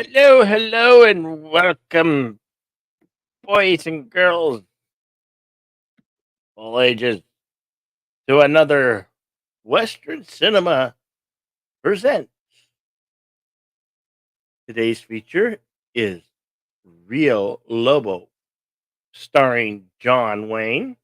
Hello, hello, and welcome, boys and girls, all ages, to another Western Cinema present. Today's feature is Real Lobo, starring John Wayne,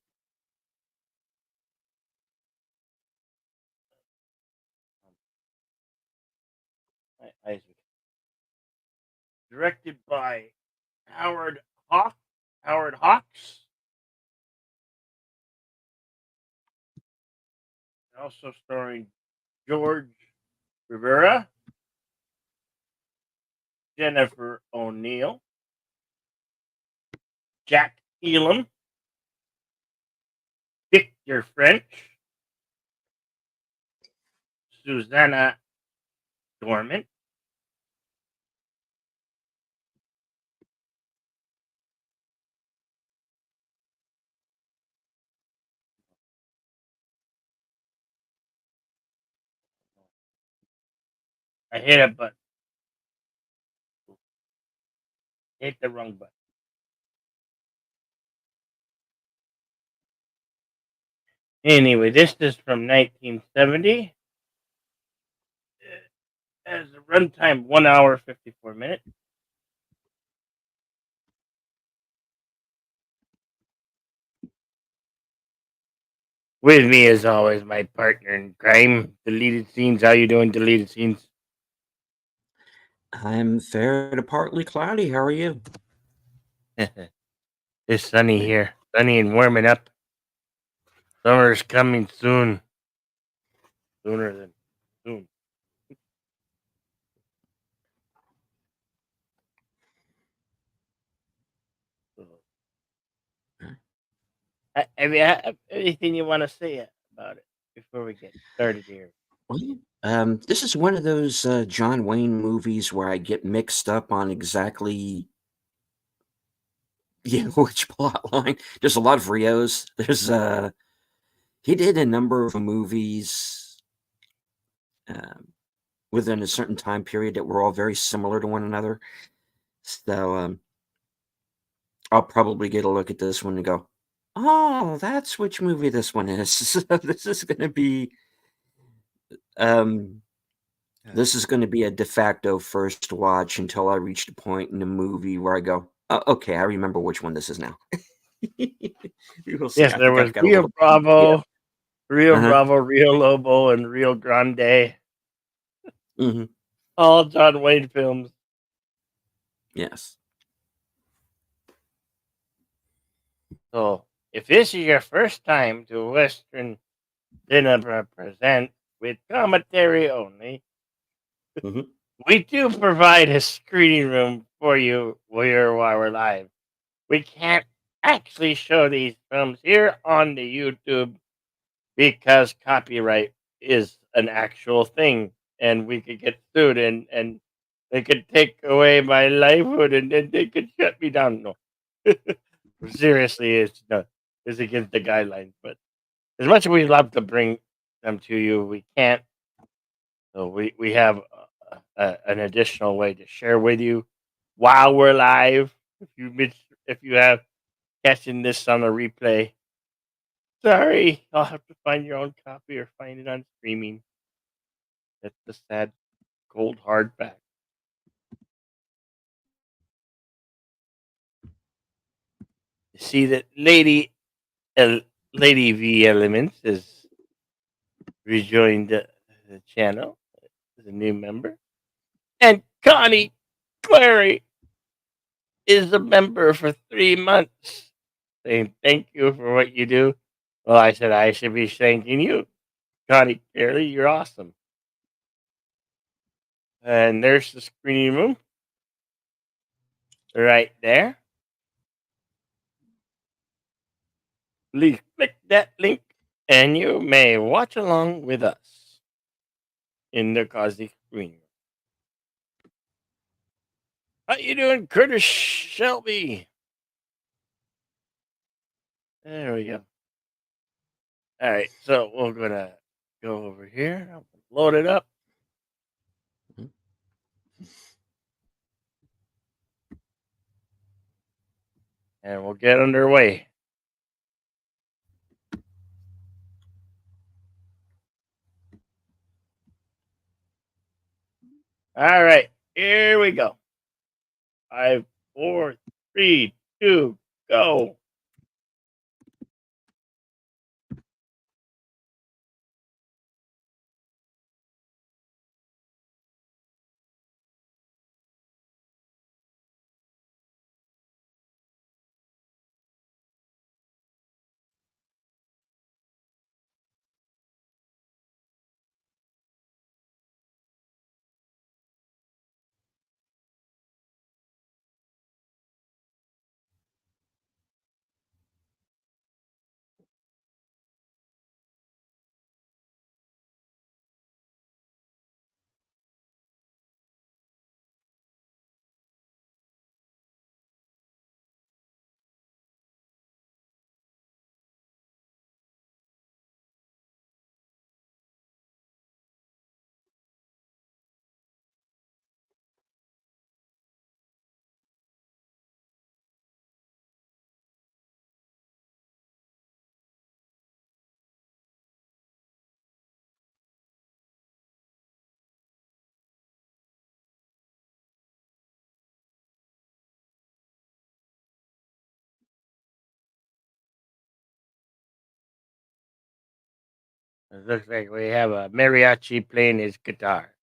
directed by Howard Hawk, Howard Hawks, also starring George Rivera, Jennifer O'Neill, Jack Elam, Victor French, Susanna Dormant. I hit a button. Hit the wrong button. Anyway, this is from 1970. Has a runtime 1 hour 54 minutes. With me, as always, my partner in crime, Deleted Scenes. How you doing, Deleted Scenes? I'm fair to partly cloudy. How are you? It's sunny here, sunny and warming up. Summer's coming soon, sooner than soon. So, have you have anything you want to say about it before we get started here? Well, this is one of those John Wayne movies where I get mixed up on exactly which plot line. There's a lot of Rios. He did a number of movies within a certain time period that were all very similar to one another. So I'll probably get a look at this one and go, "Oh, that's which movie this one is." So this is going to be um, this is going to be a de facto first watch until I reach the point in the movie where I go, "Oh, okay, I remember which one this is now." You will see. Yes, I there think was I've got a Rio little. Yeah. Bravo, Rio Uh-huh. Bravo, Rio Lobo, and Rio Grande. Hmm. All John Wayne films. Yes. So, if this is your first time to Western Cinema Present with commentary only, Hmm. we do provide a screening room for you while we're live. We can't actually show these films here on the YouTube because copyright is an actual thing, and we could get sued, and they could take away my livelihood, and then they could shut me down. No, seriously, it's no, it's against the guidelines. But as much as we love to bring them to you, we can't. So we have an additional way to share with you while we're live. If you have catching this on a replay, sorry, I'll have to find your own copy or find it on streaming. That's the sad, cold, hard fact. You see that El- Lady V Elements has rejoined the channel as a new member, and Connie Clary is a member for 3 months, saying thank you for what you do. Well, I said I should be thanking you, Connie Clary. You're awesome. And there's the screening room right there. Please click that link, and you may watch along with us in the Cosy Screen Room. How you doing, Curtis Shelby? There we go. All right, so we're gonna go over here. I'll load it up. Mhm. and we'll get underway. All right, here we go. 5, 4, 3, 2, go. It looks like we have a mariachi playing his guitar.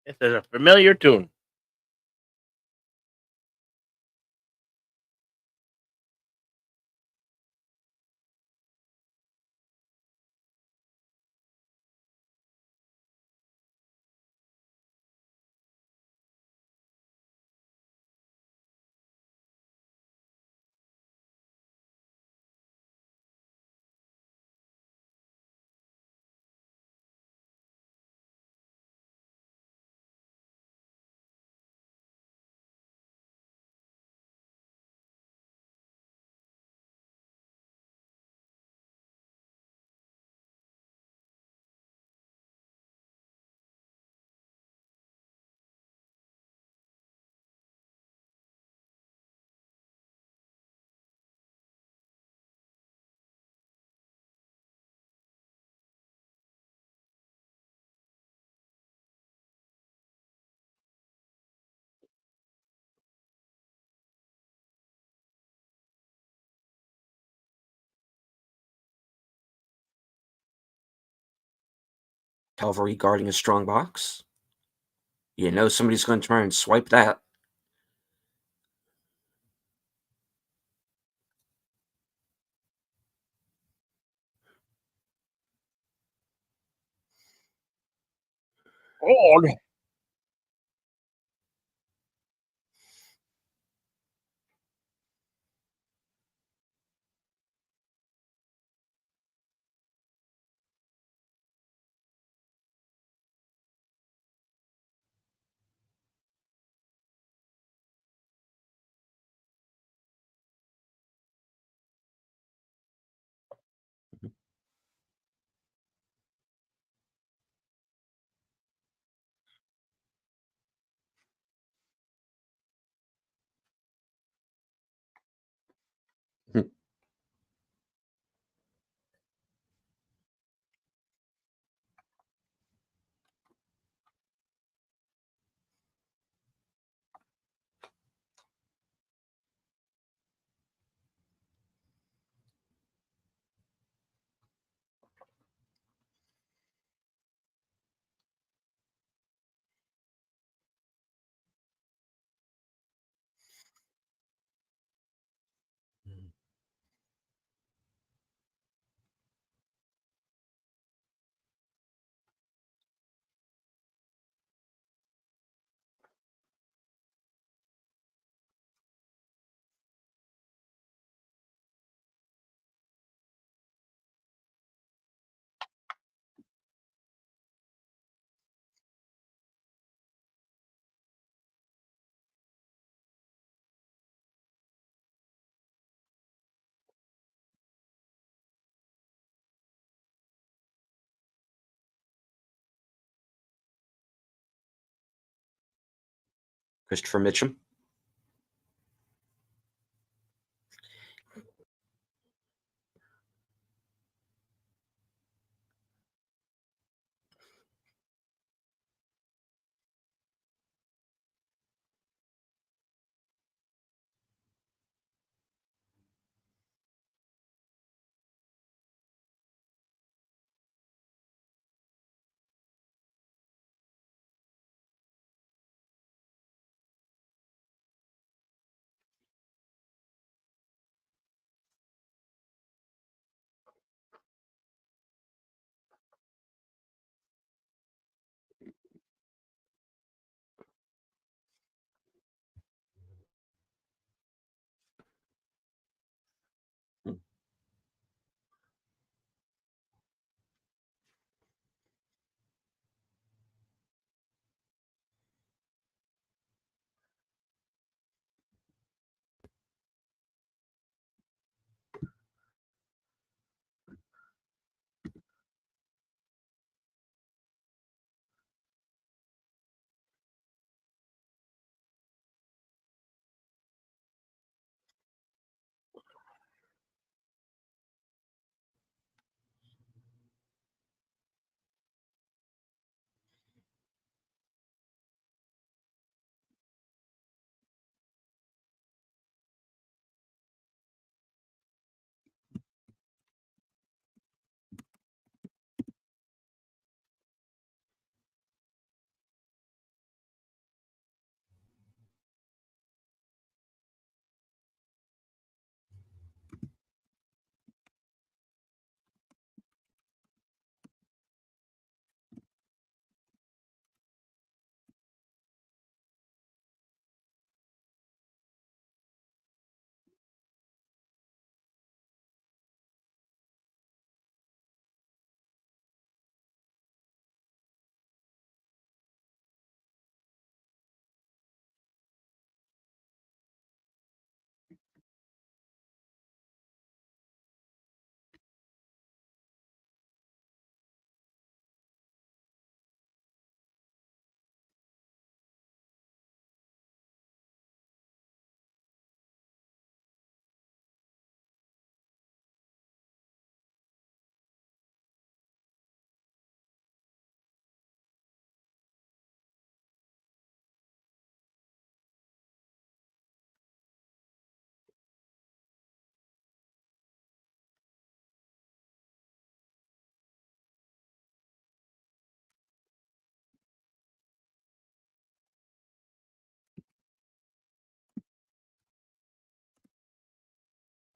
This is a familiar tune. Cavalry guarding a strong box. You know somebody's going to try and swipe that. Oh, Christopher Mitchum.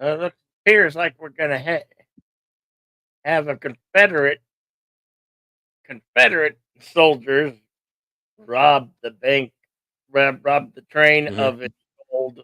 It appears like we're gonna have a Confederate soldiers rob the bank, rob the train Hmm. of its gold.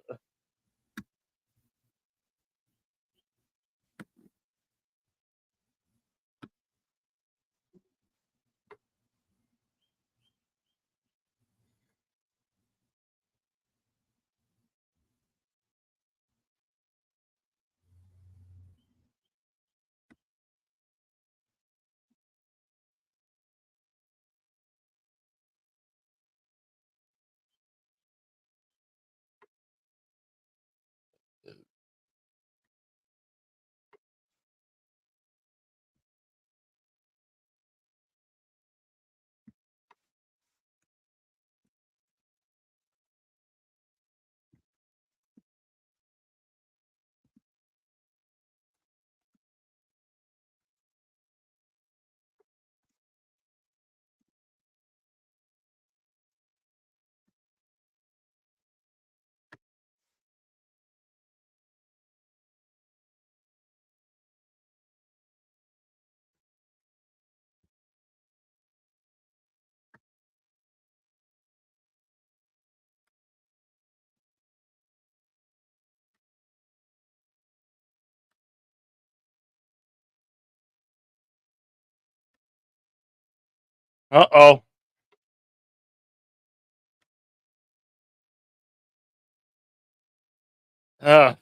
Uh-oh. Uh,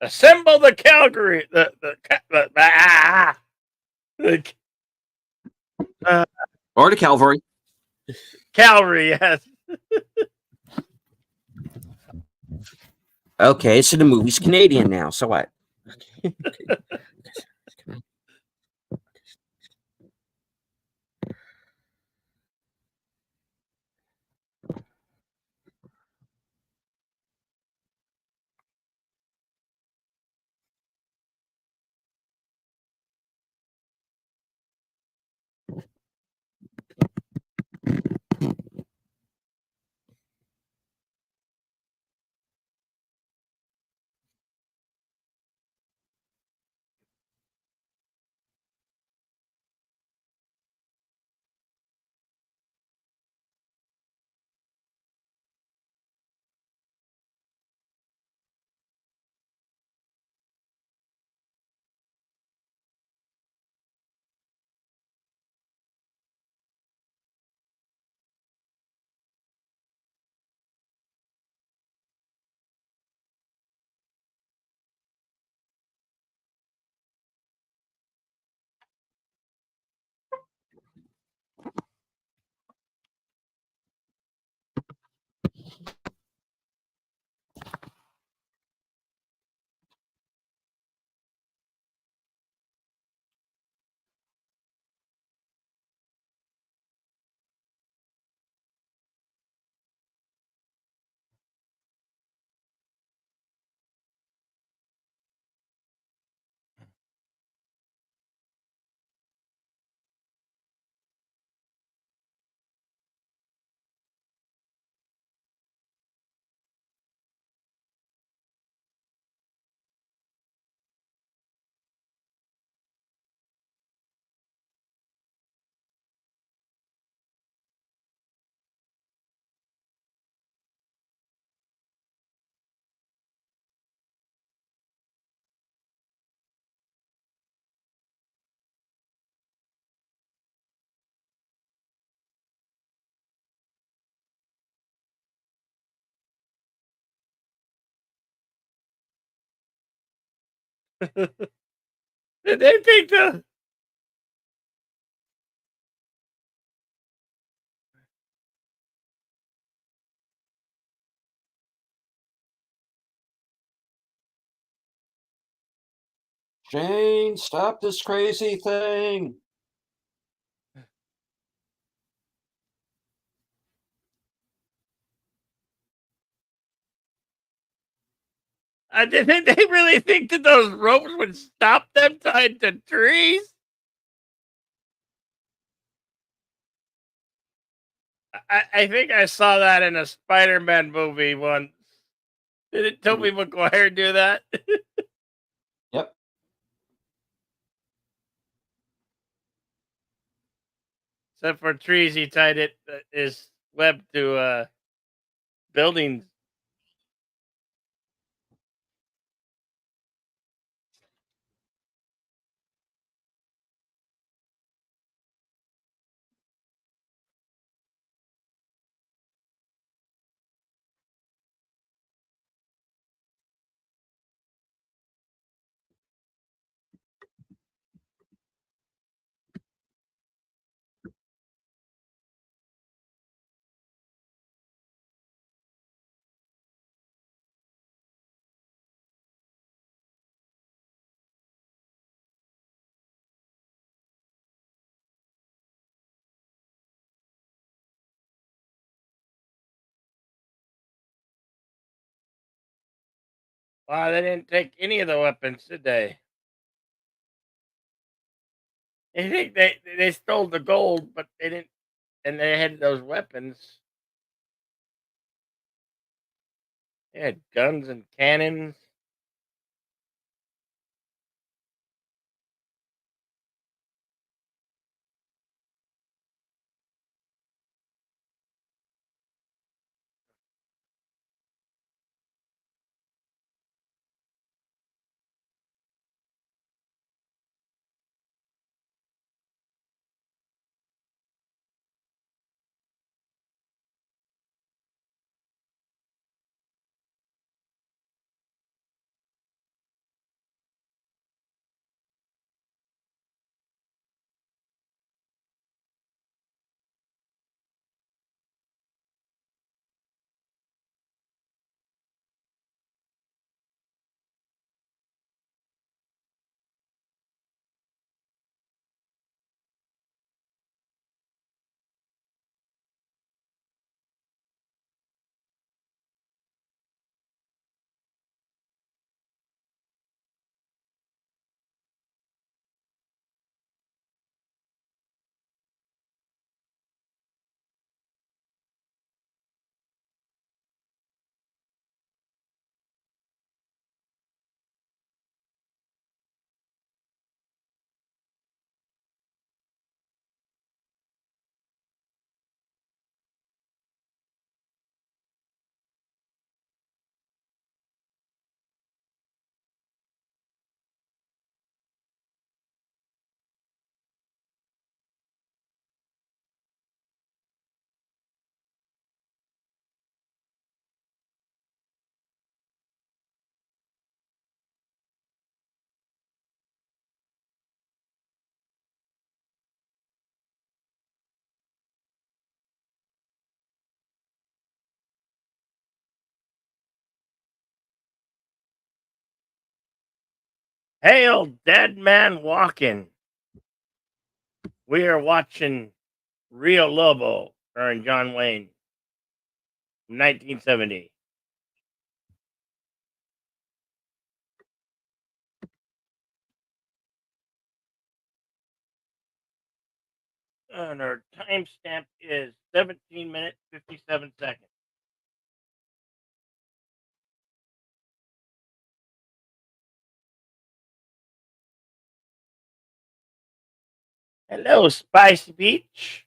Assemble the Calgary. The uh, Or the cavalry. Calvary. Yes. Okay, so the movie's Canadian now. So what? Okay. Did they think the? Shane, stop this crazy thing. Didn't they really think that those ropes would stop them tied to trees? I think I saw that in a Spider-Man movie once. Didn't Tobey Maguire do that? Yep. Except for trees, he tied his web to buildings. Wow, they didn't take any of the weapons, did they? I think they stole the gold, but they didn't, and they had those weapons. They had guns and cannons. Hail, dead man walking. We are watching Rio Lobo, starring John Wayne, 1970. And our timestamp is 17 minutes, 57 seconds. Hello, Spicy Beach.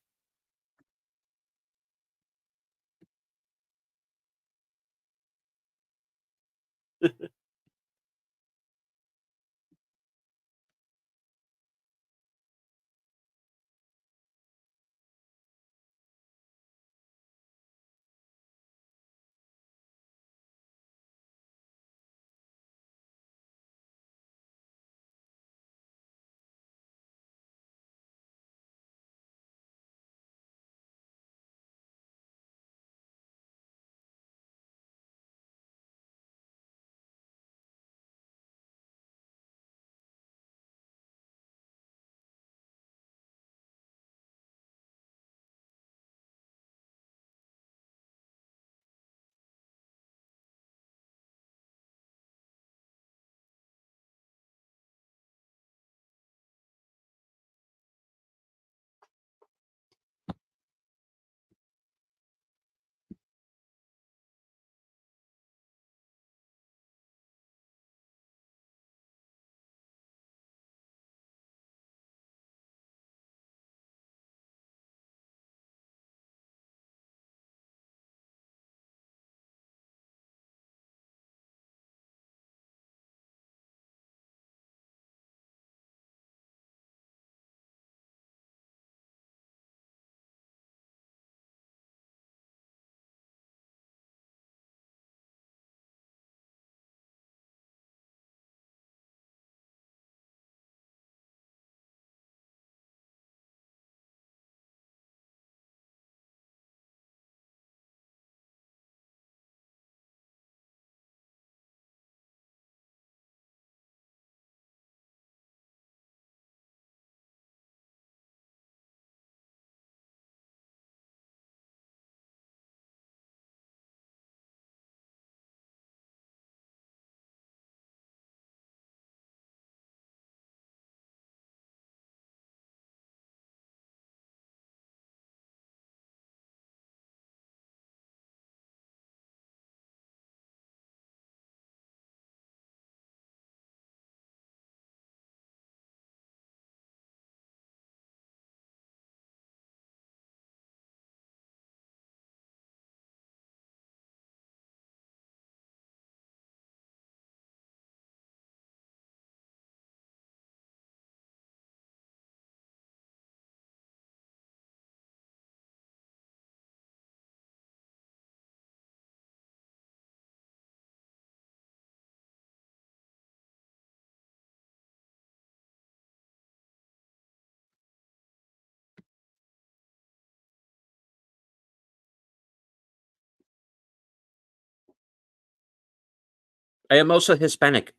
I am also Hispanic.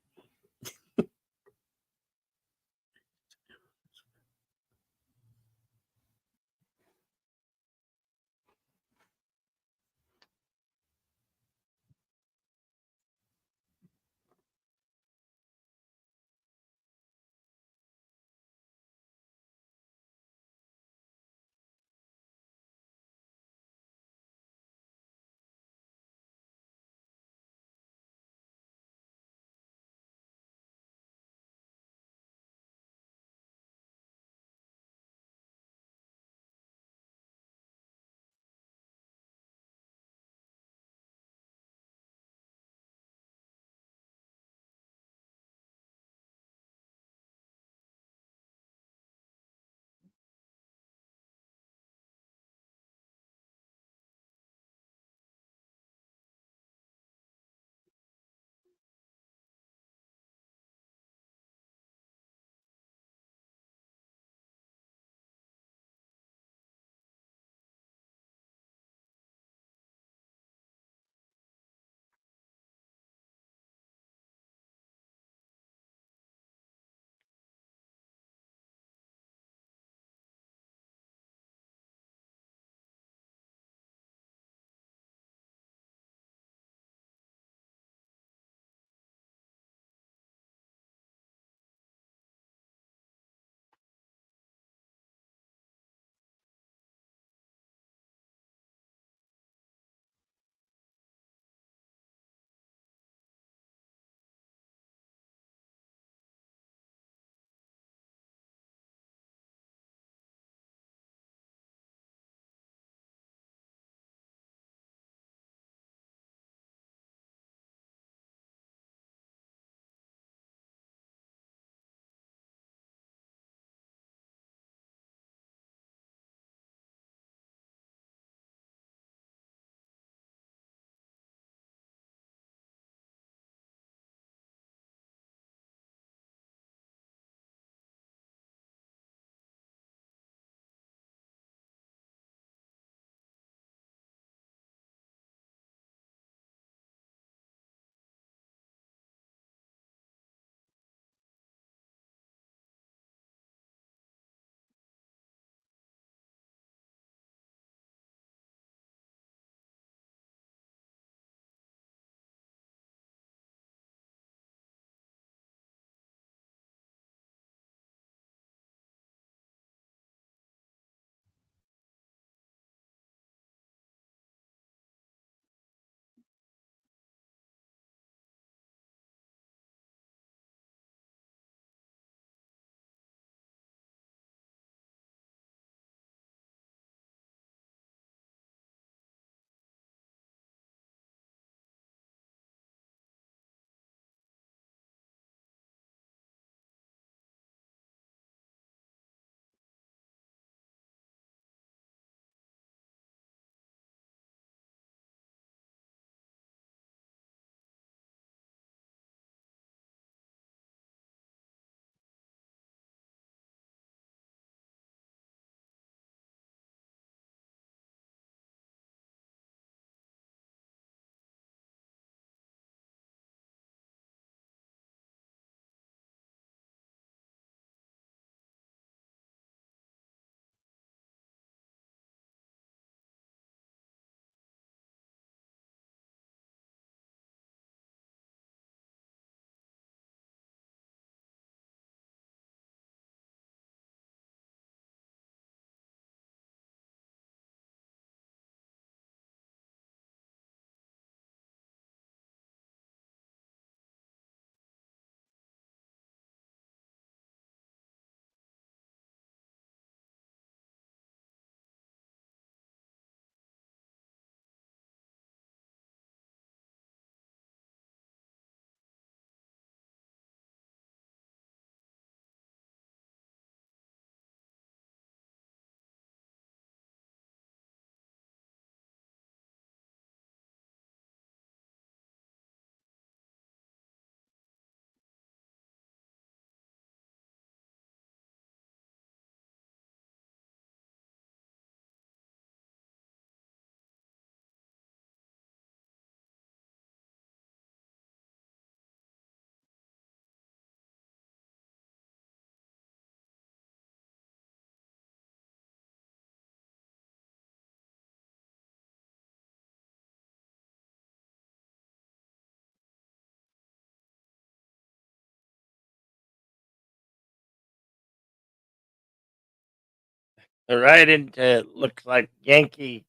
right into looks like Yankee.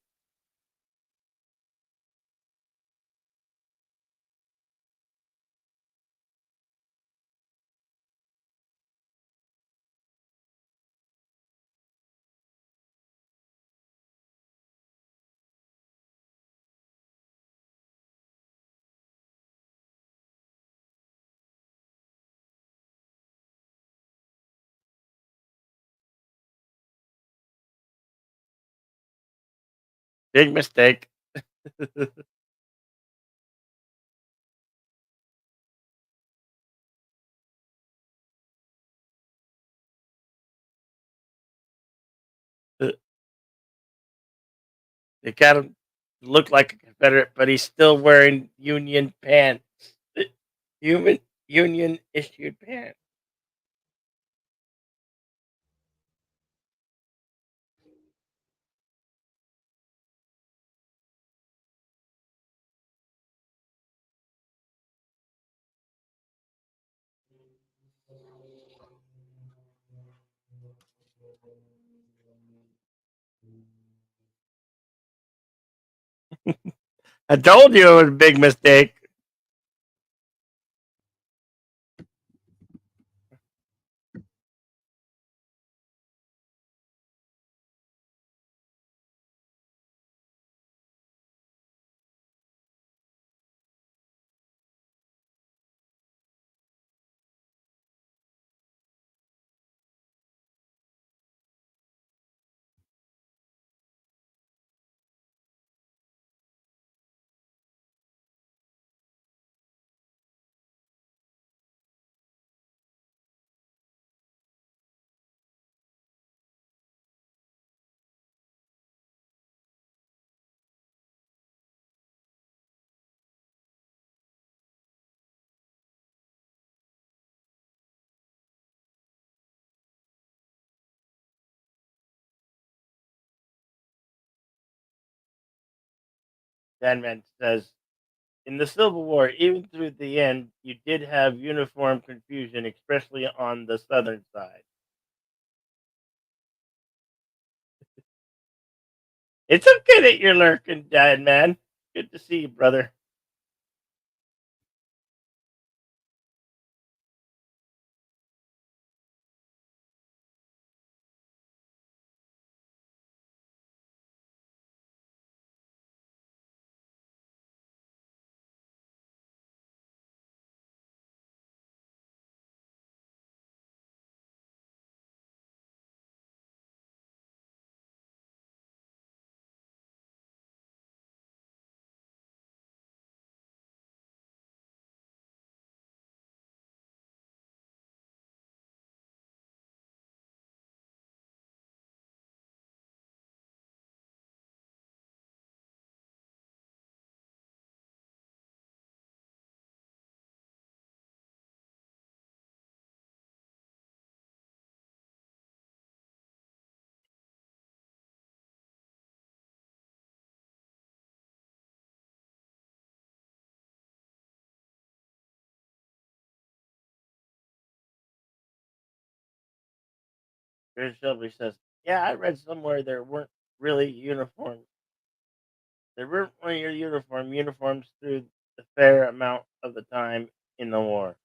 Big mistake. They got him look like a Confederate, but he's still wearing Union pants. Human Union issued pants. I told you it was a big mistake. Danman says, in the Civil War, even through the end, you did have uniform confusion, especially on the southern side. It's okay that you're lurking, Danman. Good to see you, brother. Chris Shelby says, yeah, I read somewhere there weren't really uniforms. There weren't really uniforms through the fair amount of the time in the war.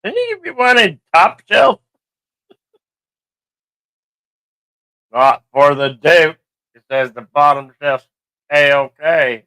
Didn't he give you one in top shelf? Not for the Duke. It says the bottom shelf's A-OK.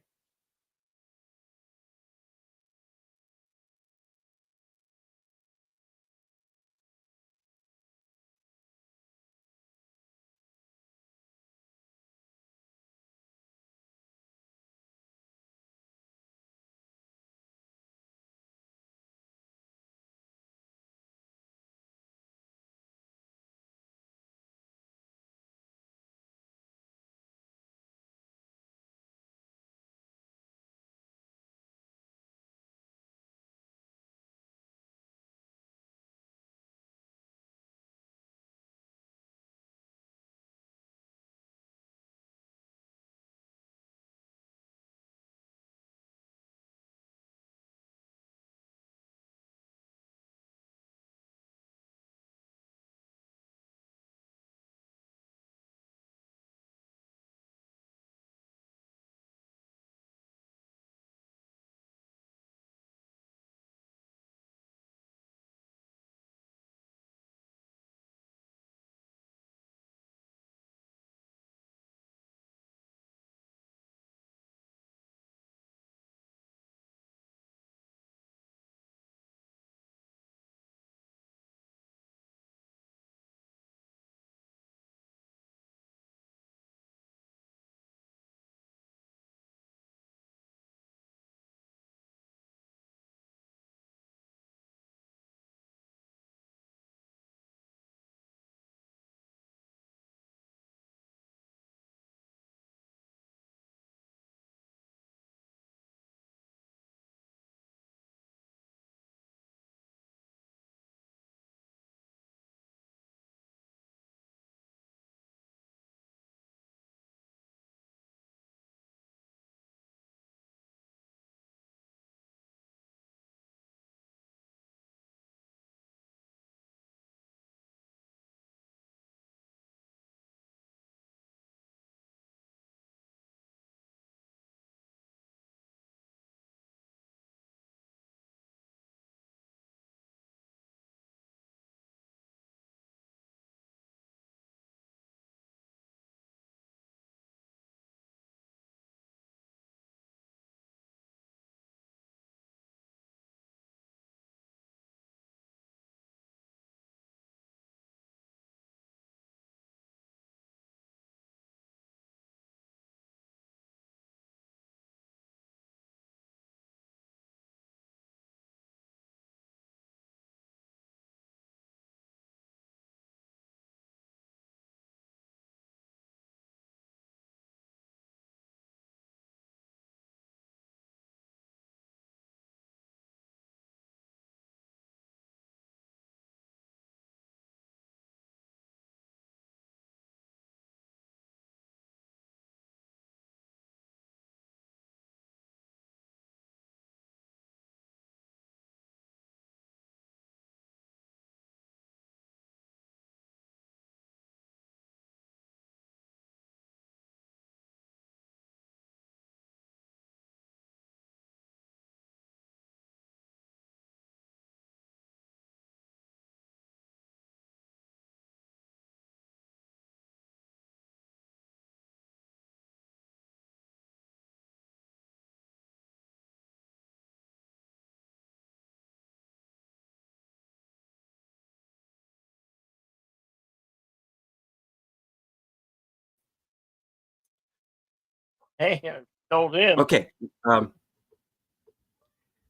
Hey, I told him. Okay. Um,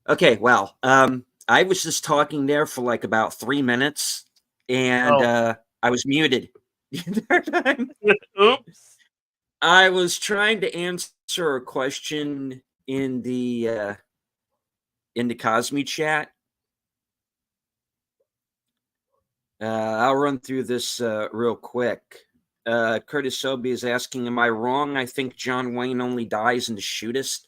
okay. Well, I was just talking there for like about 3 minutes, and Oh, I was muted the entire time. oops. I was trying to answer a question in the Cosme chat. I'll run through this real quick. Curtis Sobey is asking, "Am I wrong? I think John Wayne only dies in the shootist."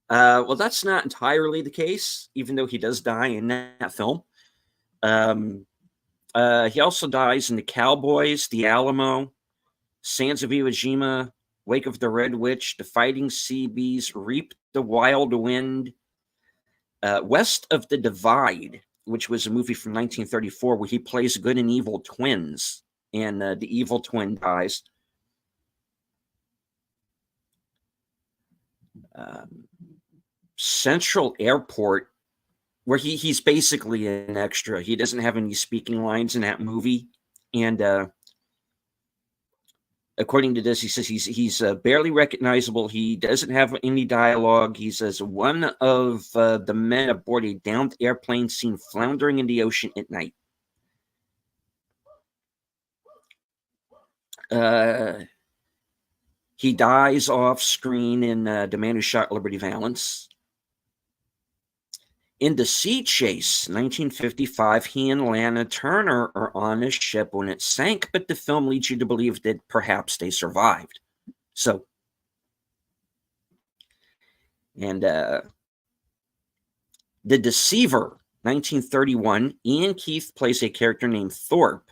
Well, that's not entirely the case, even though he does die in that film. He also dies in The Cowboys, The Alamo, Sands of Iwo Jima, Wake of the Red Witch, The Fighting Seabees, Reap the Wild Wind, West of the Divide, which was a movie from 1934 where he plays good and evil twins, and the evil twin dies. Central Airport, where he's basically an extra. He doesn't have any speaking lines in that movie, and according to this, he says he's barely recognizable. He doesn't have any dialogue. He says one of the men aboard a downed airplane seen floundering in the ocean at night. He dies off screen in The Man Who Shot Liberty Valance. In The Sea Chase, 1955, he and Lana Turner are on a ship when it sank, but the film leads you to believe that perhaps they survived. So, and The Deceiver, 1931, Ian Keith plays a character named Thorpe.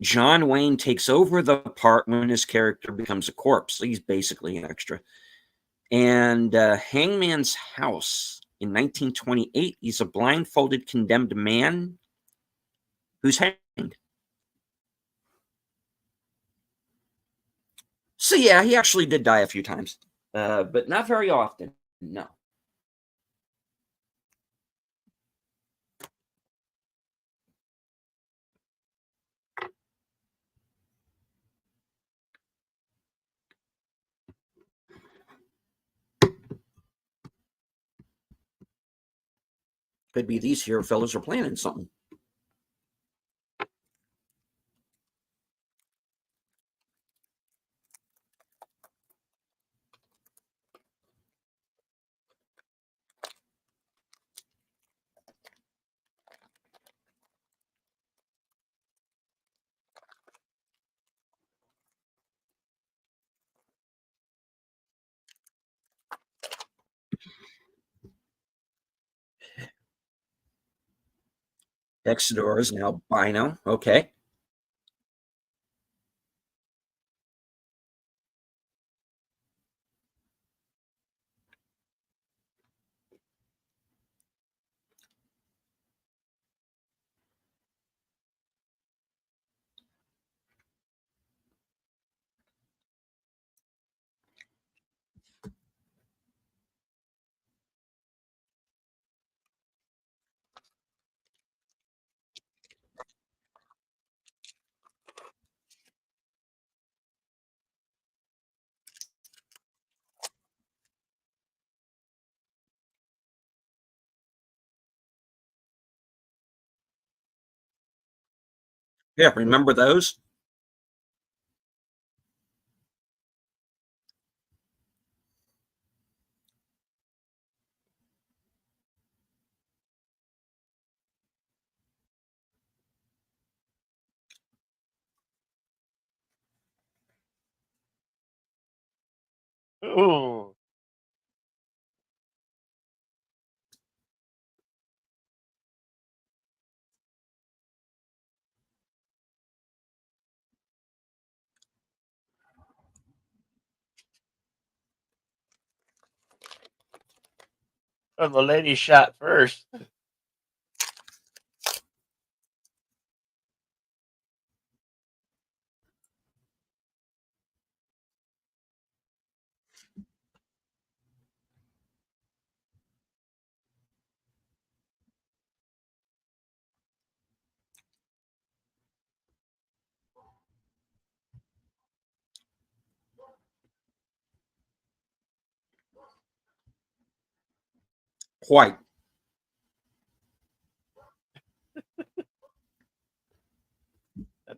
John Wayne takes over the part when his character becomes a corpse. He's basically an extra. And Hangman's House, in 1928, he's a blindfolded condemned man who's hanged. So yeah, he actually did die a few times, but not very often. No. Could be these here fellas are planning something. Exodor is now Bino. Okay. Yeah, remember those? Ooh. Well, the lady shot first. Quite.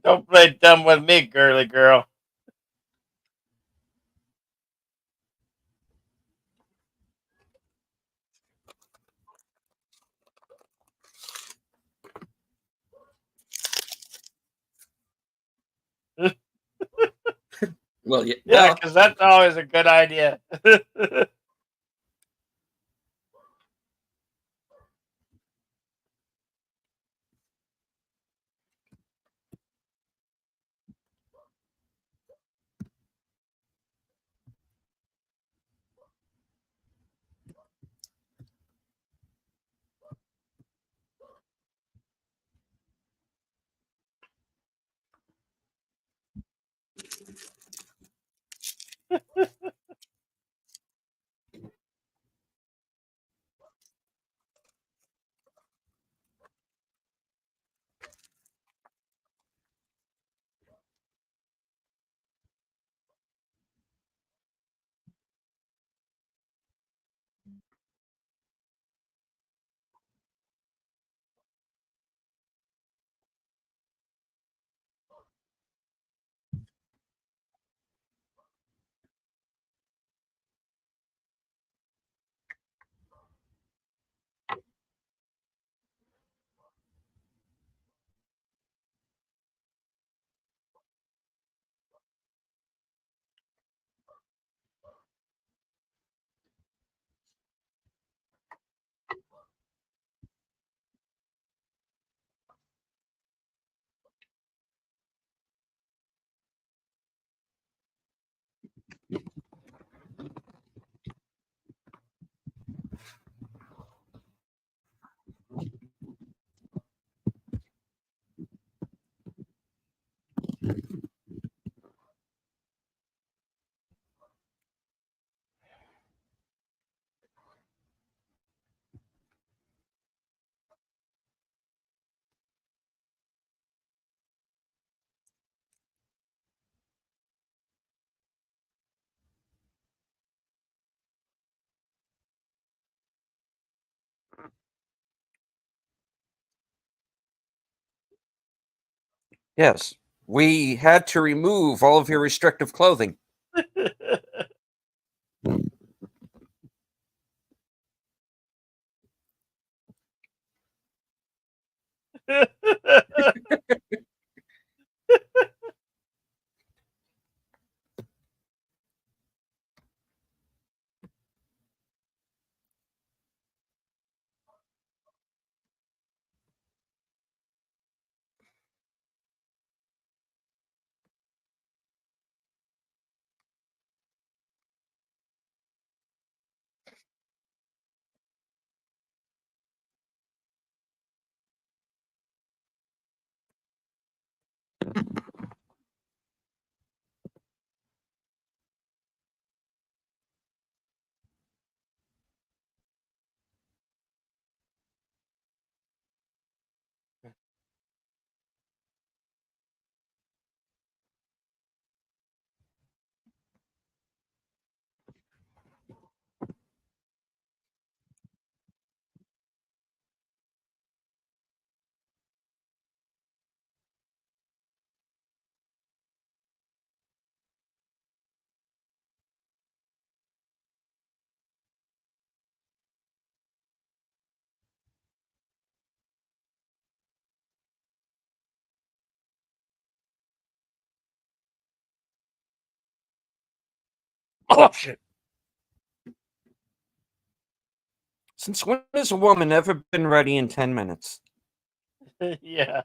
Don't play dumb with me, girly girl. Well, yeah, Yeah, well, because that's always a good idea. Yes, we had to remove all of your restrictive clothing. Oh shit! Since when has a woman ever been ready in 10 minutes? Yeah.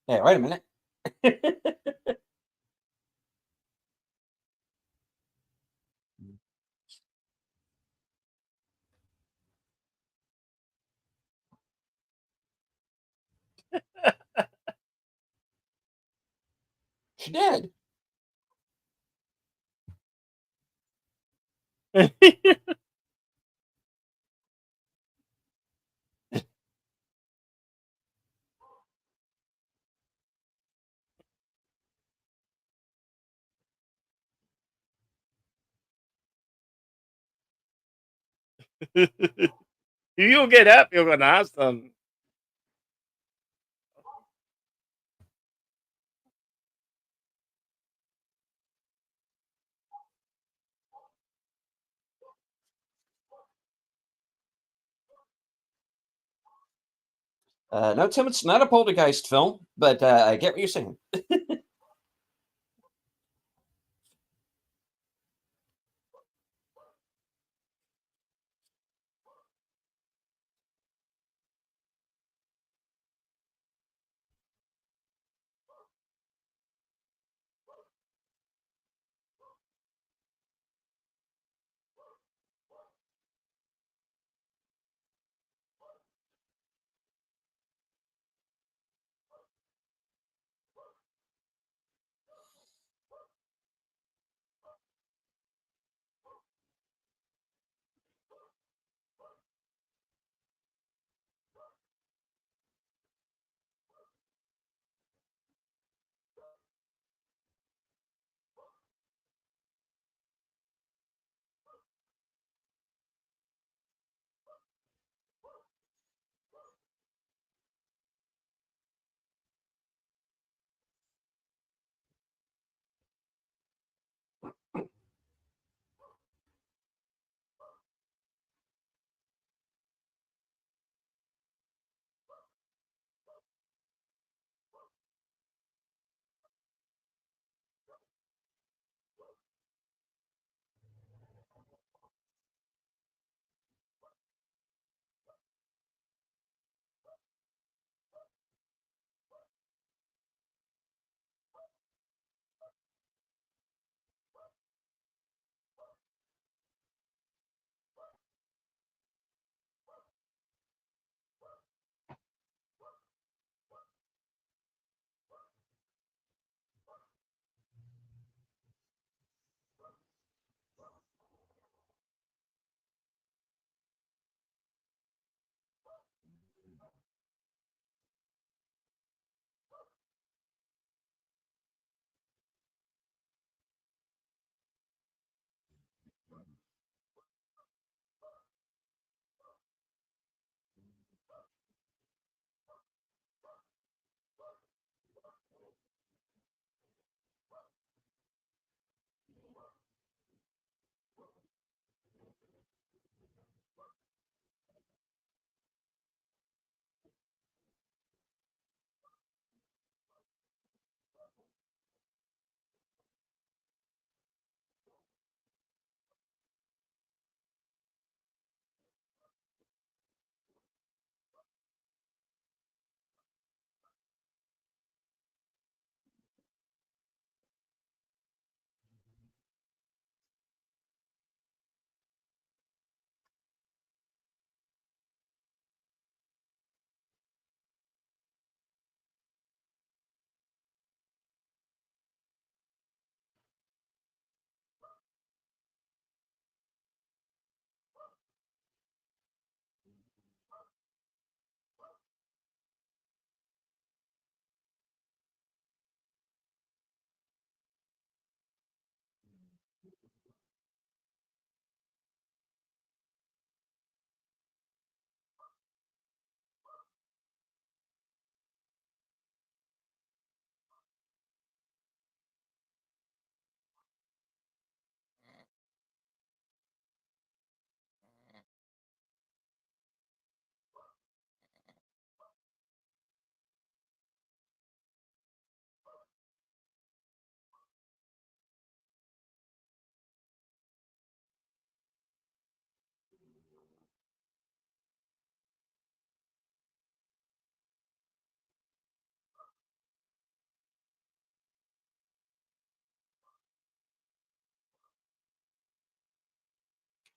Hey, wait a minute. She did. You'll get up, you're gonna have some. No, Tim, it's not a poltergeist film, but I get what you're saying.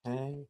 Okay.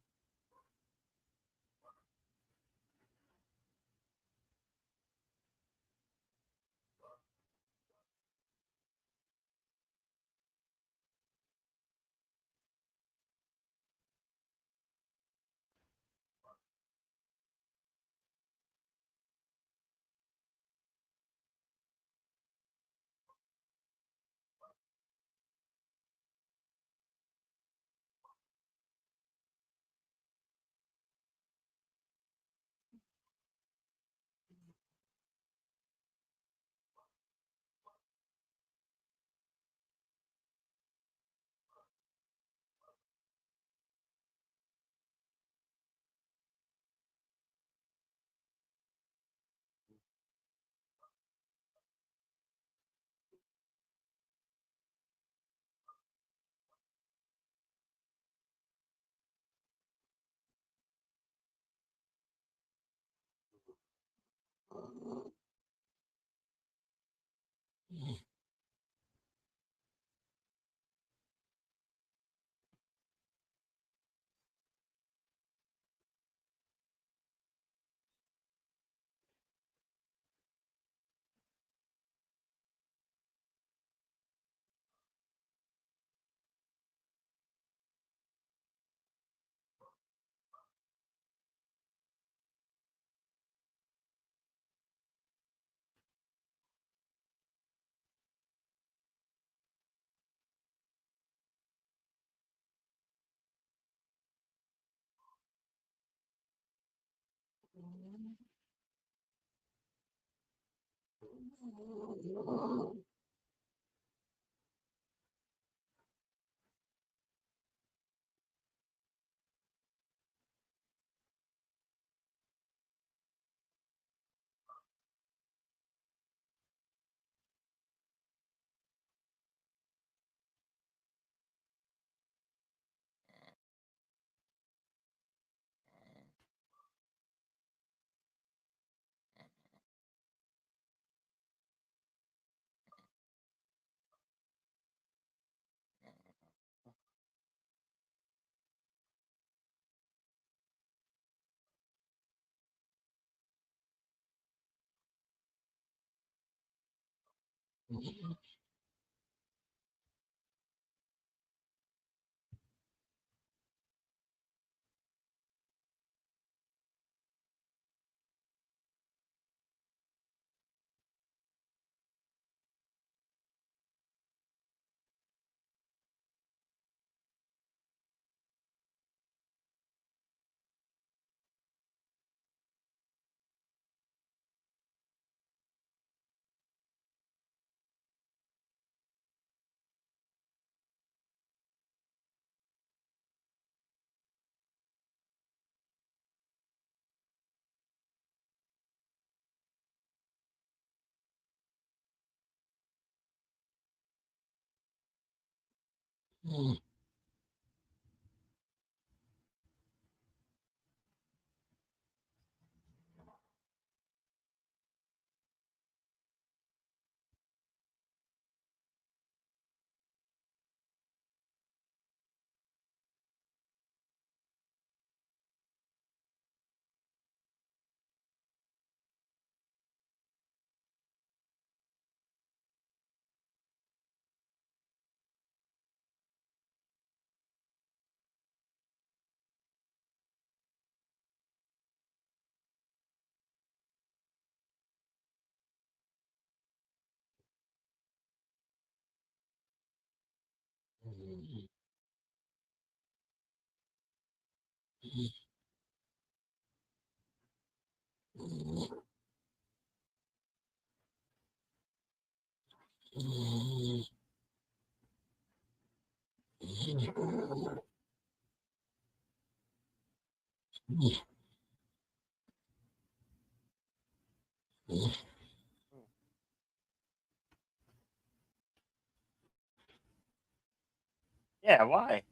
Yeah, why?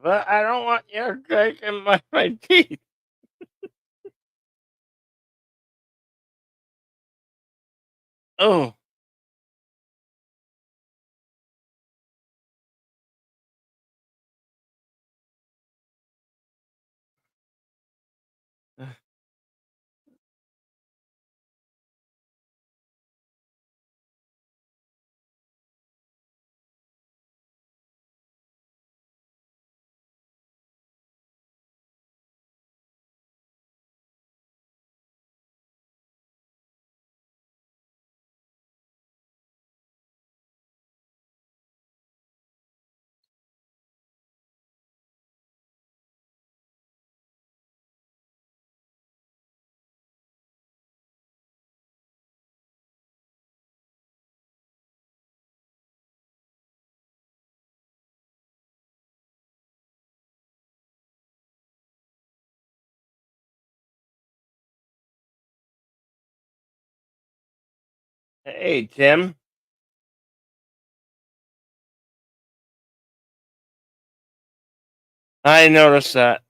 But I don't want your cake in my teeth. Oh. Hey, Tim. I noticed that.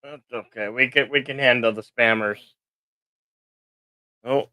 That's okay. We can handle the spammers. Oh,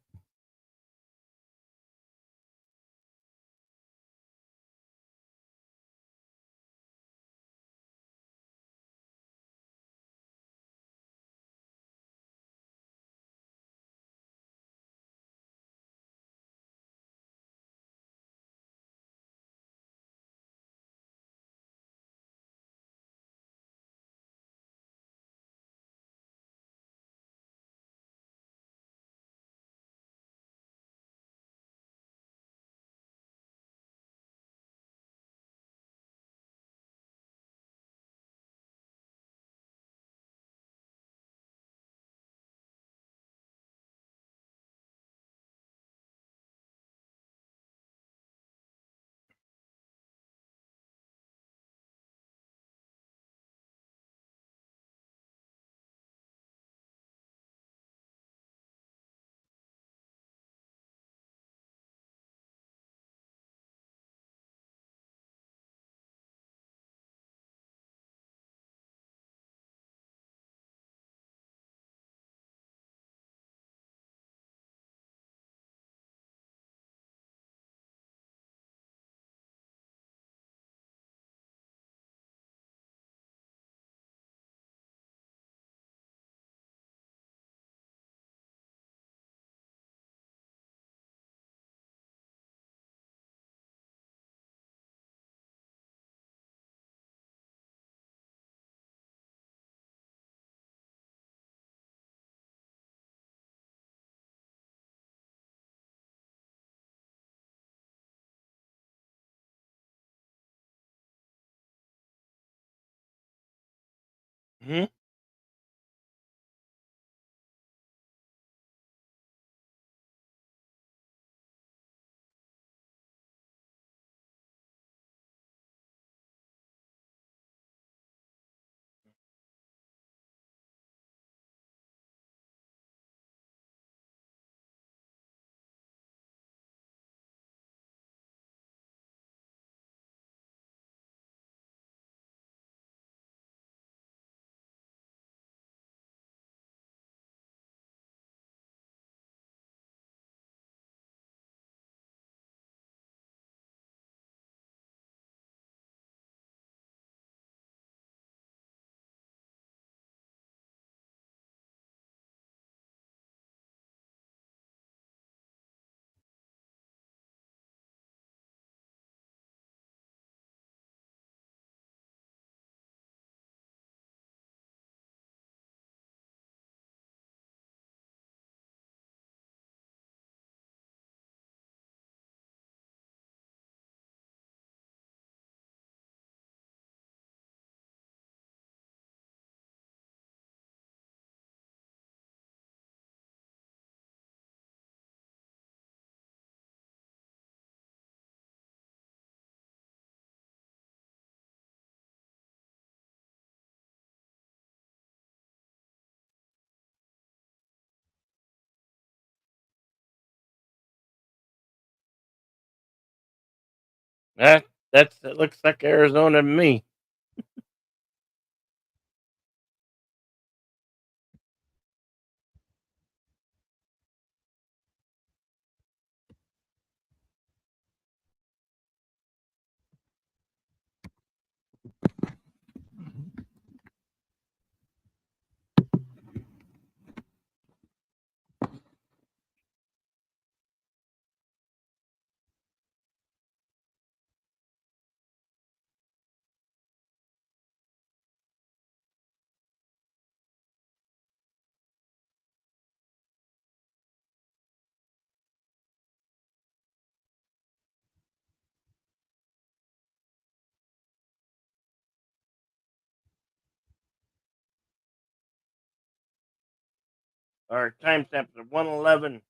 hmm? That looks like Arizona to me. Our timestamps are 1:11.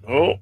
Oh,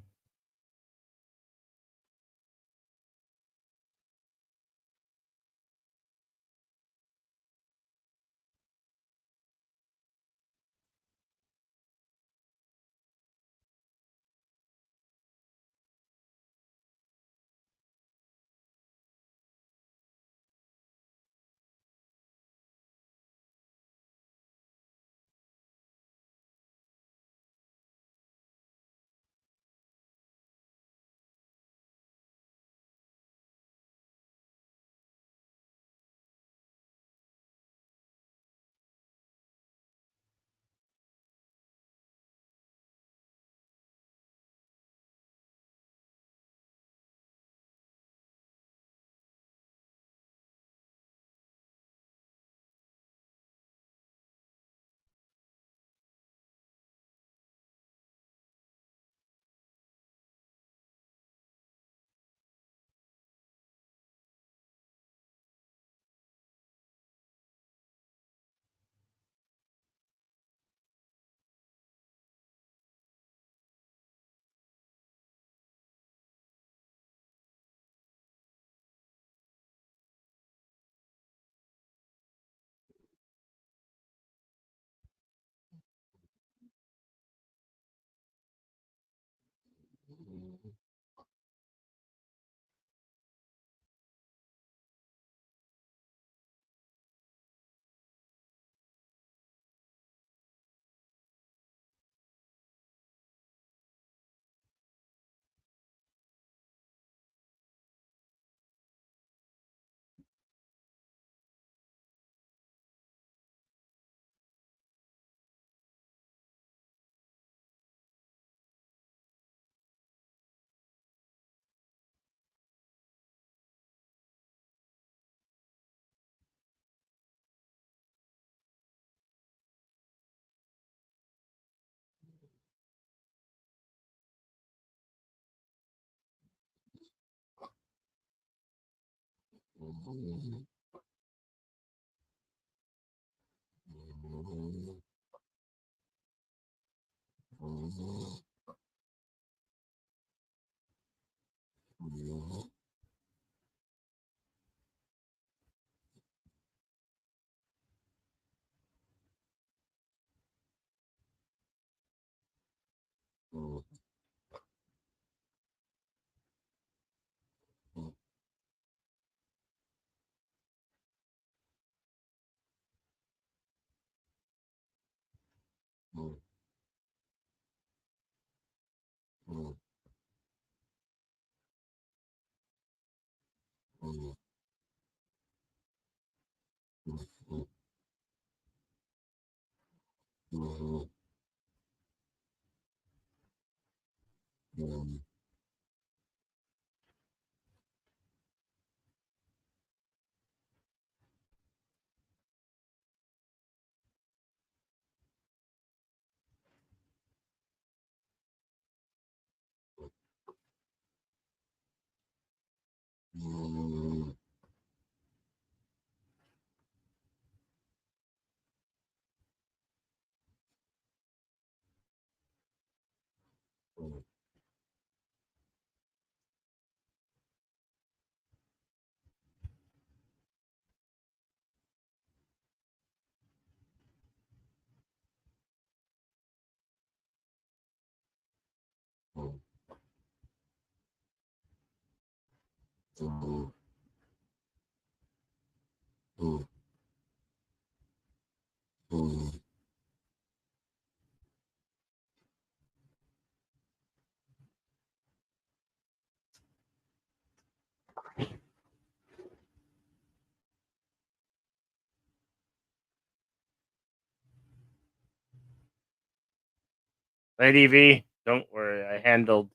Lady V, don't worry. I handled.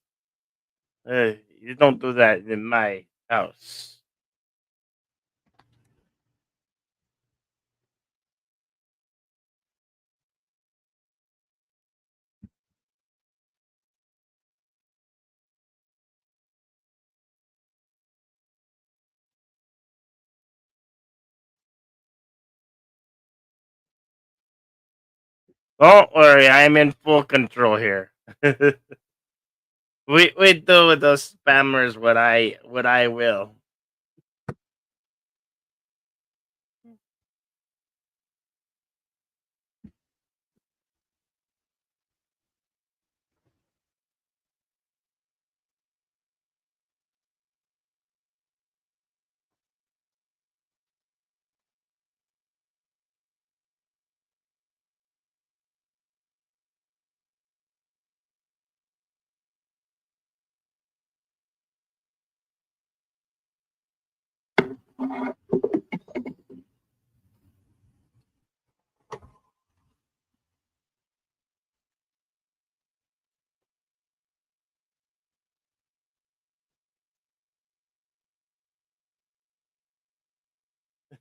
You don't do that in my house. Don't worry. I'm in full control here. We do with those spammers what I will.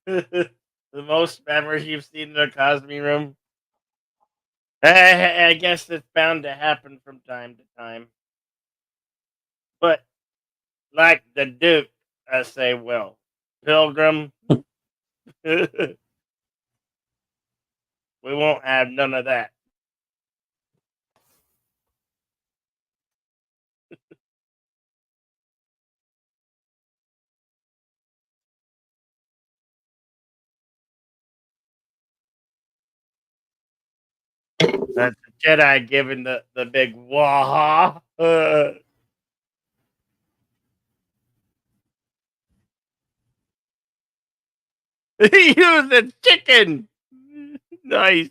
The most spammers you've seen in a Cosme room. I guess it's bound to happen from time to time. But like the Duke, I say, well, Pilgrim, we won't have none of that. That's the Jedi giving the big wah. He used a chicken. Nice.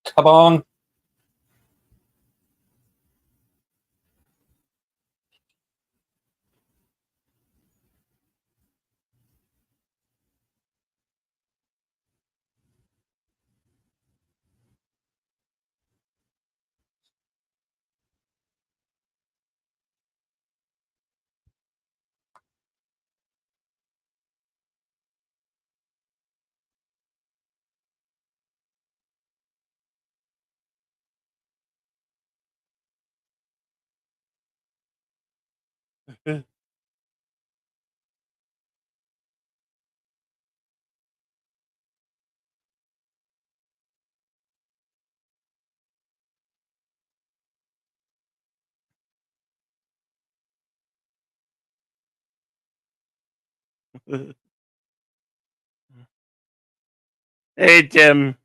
Kabong. Hey, Tim.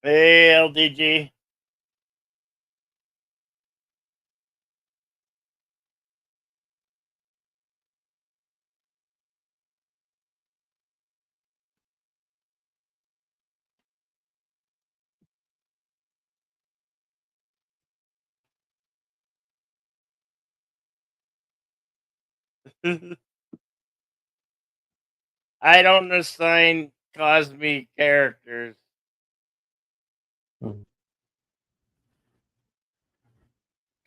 Hey, LDG. I don't assign Cosme characters. Hmm.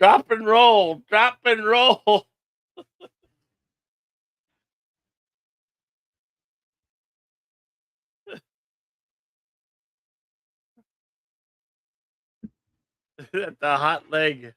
Drop and roll. Drop and roll. The hot leg.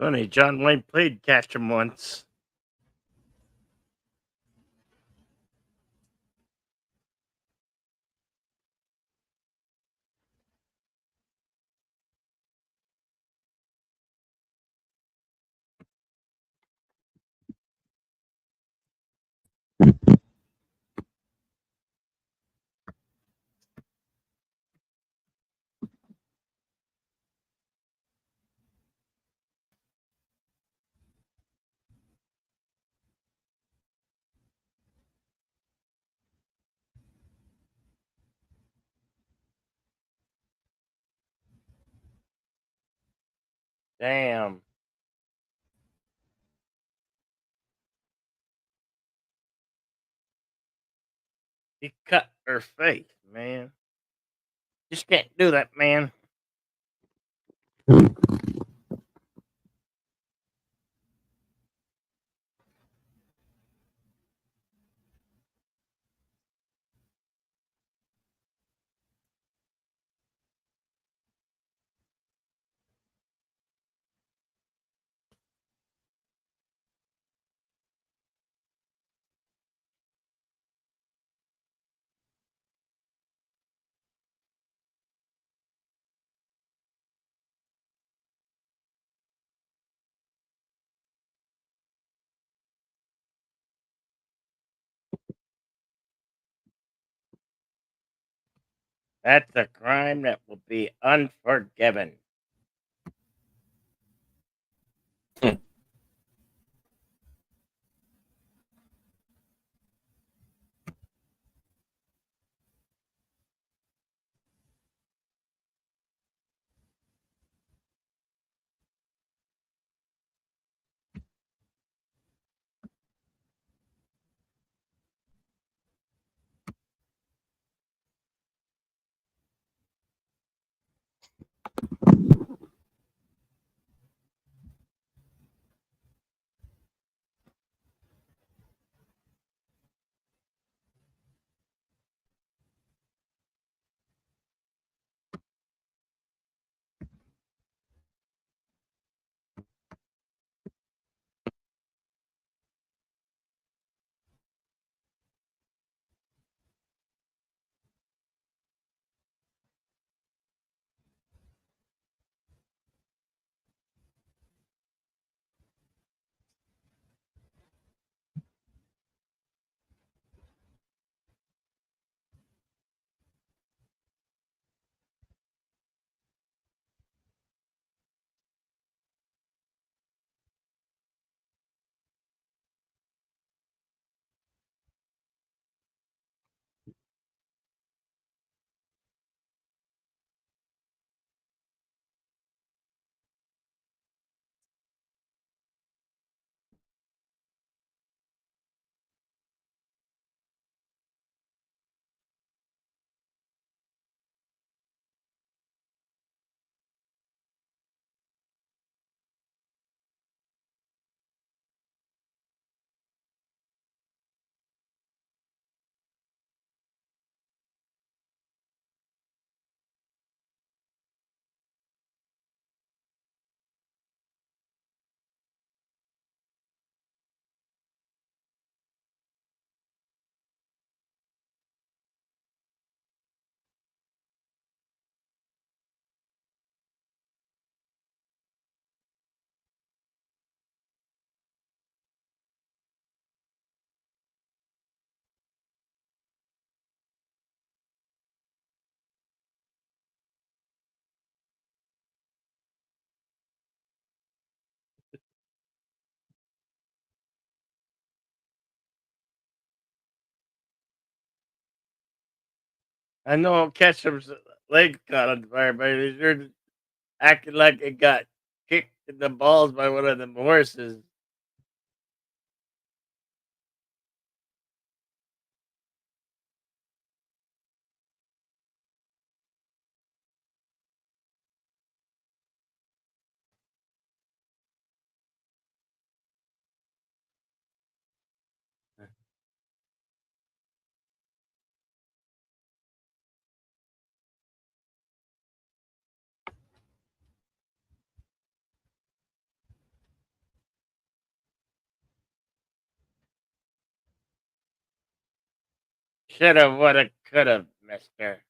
Funny, John Wayne played catch 'em once. Damn. He cut her face, man. Just can't do that, man. That's a crime that will be unforgiven. I know Ketchum's leg caught on fire, but he's sure acting like it got kicked in the balls by one of them horses. Shoulda, woulda, coulda, mister.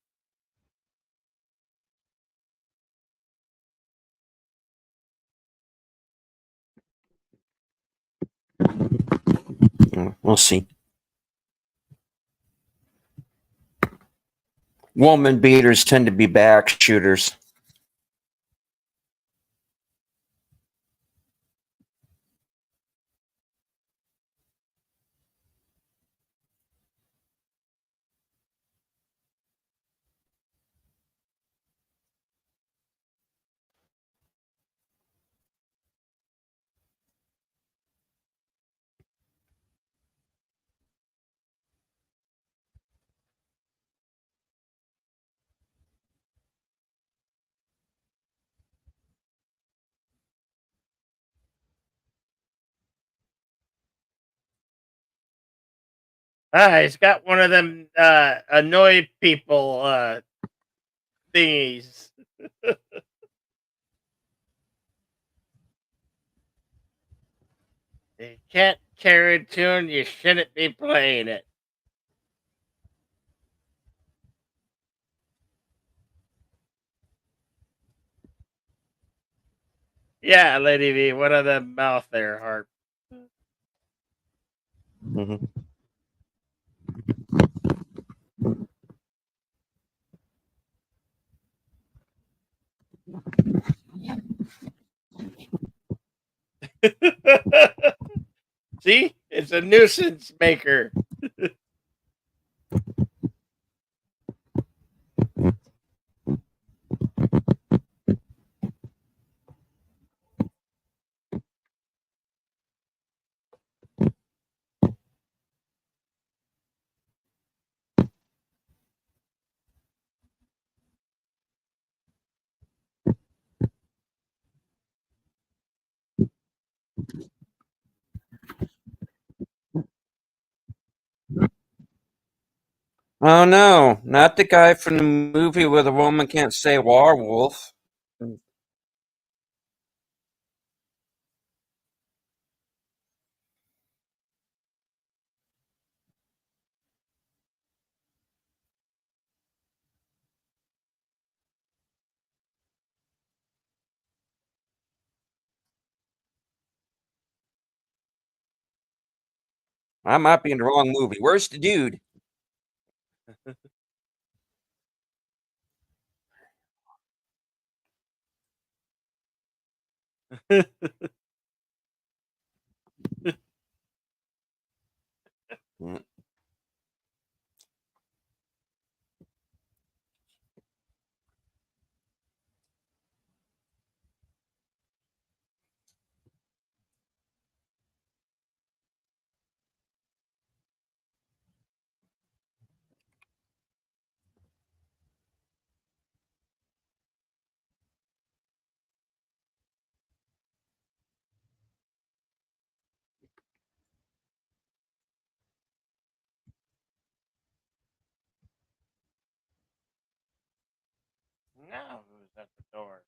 We'll see. Woman beaters tend to be back shooters. Ah, he's got one of them annoy people thingies. You can't carry a tune, you shouldn't be playing it. Yeah, Lady V, one of them mouth there, harp. Mhm. See? It's a nuisance maker. Oh no, not the guy from the movie where the woman can't say werewolf. I might be in the wrong movie. Where's the dude? Mm. Now who's at the door?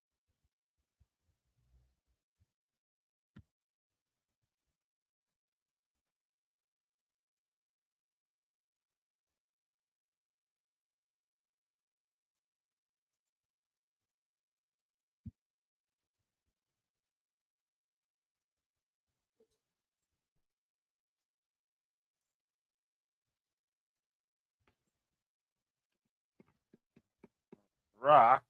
Rock.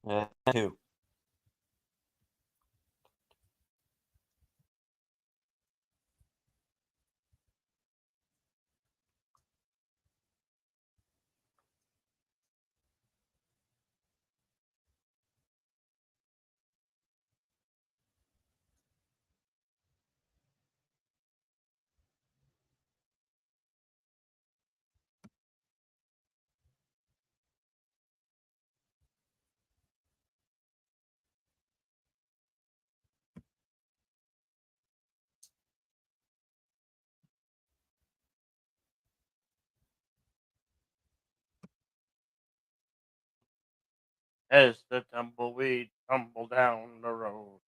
Too. As the tumbleweed tumble down the road.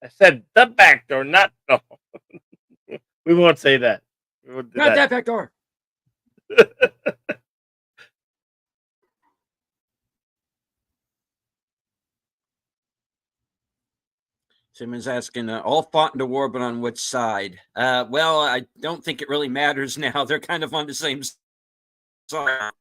I said the back door, not no. We won't say that. We won't do Not that. that back door. Simmons asking, all fought in the war, but on which side? Well, I don't think it really matters now. They're kind of on the same side.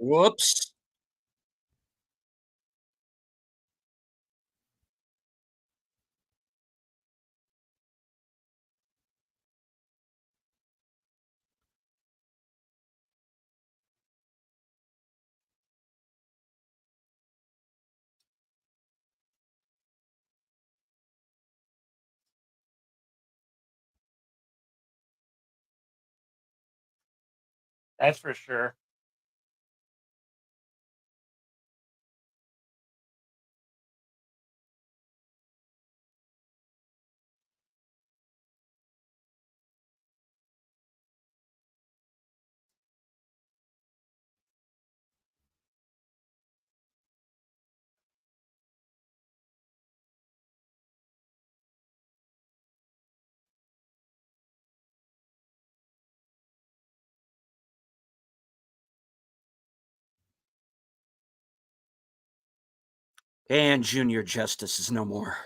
Whoops. That's for sure. And Junior Justice is no more.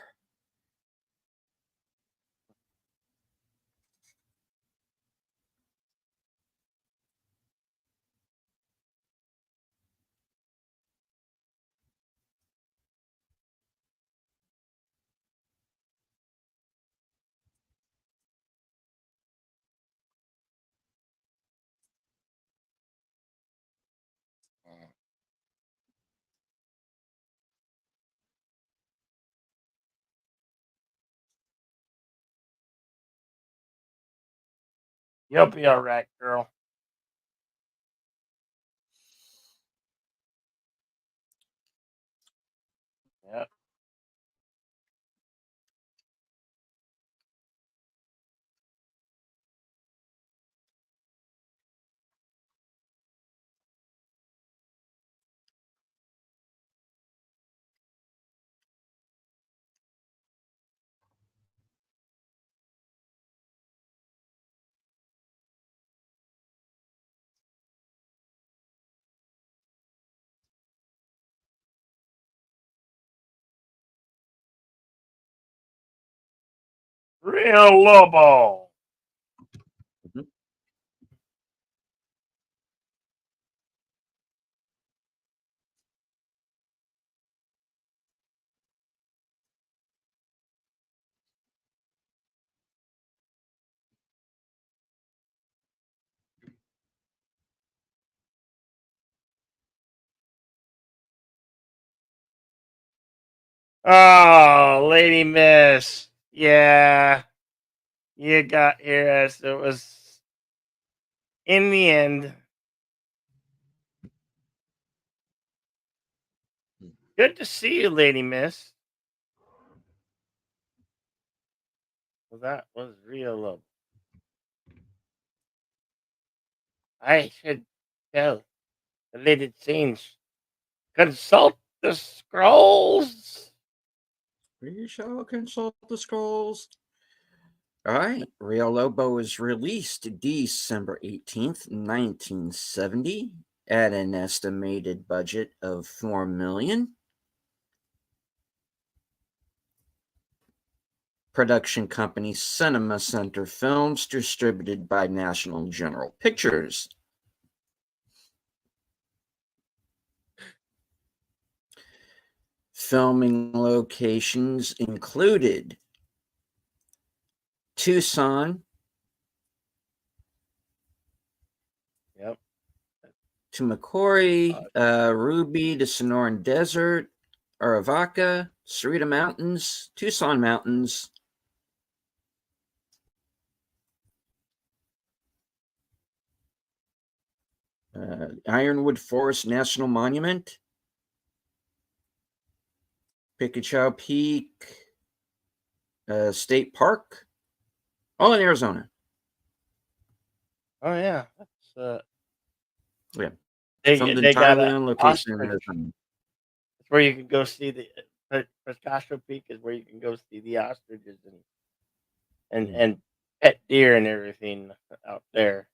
You'll be all right, girl. Yep. Real Lobo. Mhm. Oh, Lady Miss. Yeah, you got here as it was in the end. Good to see you, Lady Miss. Well, that was real Lobo. I should tell the Lady Change. Consult the scrolls. We shall consult the scrolls. All right. Real Lobo was released December 18th, 1970, at an estimated budget of $4 million. Production company Cinema Center Films, distributed by National General Pictures. Filming locations included Tucson, Yep. to Macquarie, Ruby, the Sonoran Desert, Aravaca, Cerrito Mountains, Tucson Mountains, Ironwood Forest National Monument, Picachow Peak State Park, all in Arizona. Oh yeah, that's Yeah, filmed they got entirely a on location in ostrich. Arizona. It's where you can go see the Pistacho Peak is where you can go see the ostriches Yeah. and pet deer and everything out there.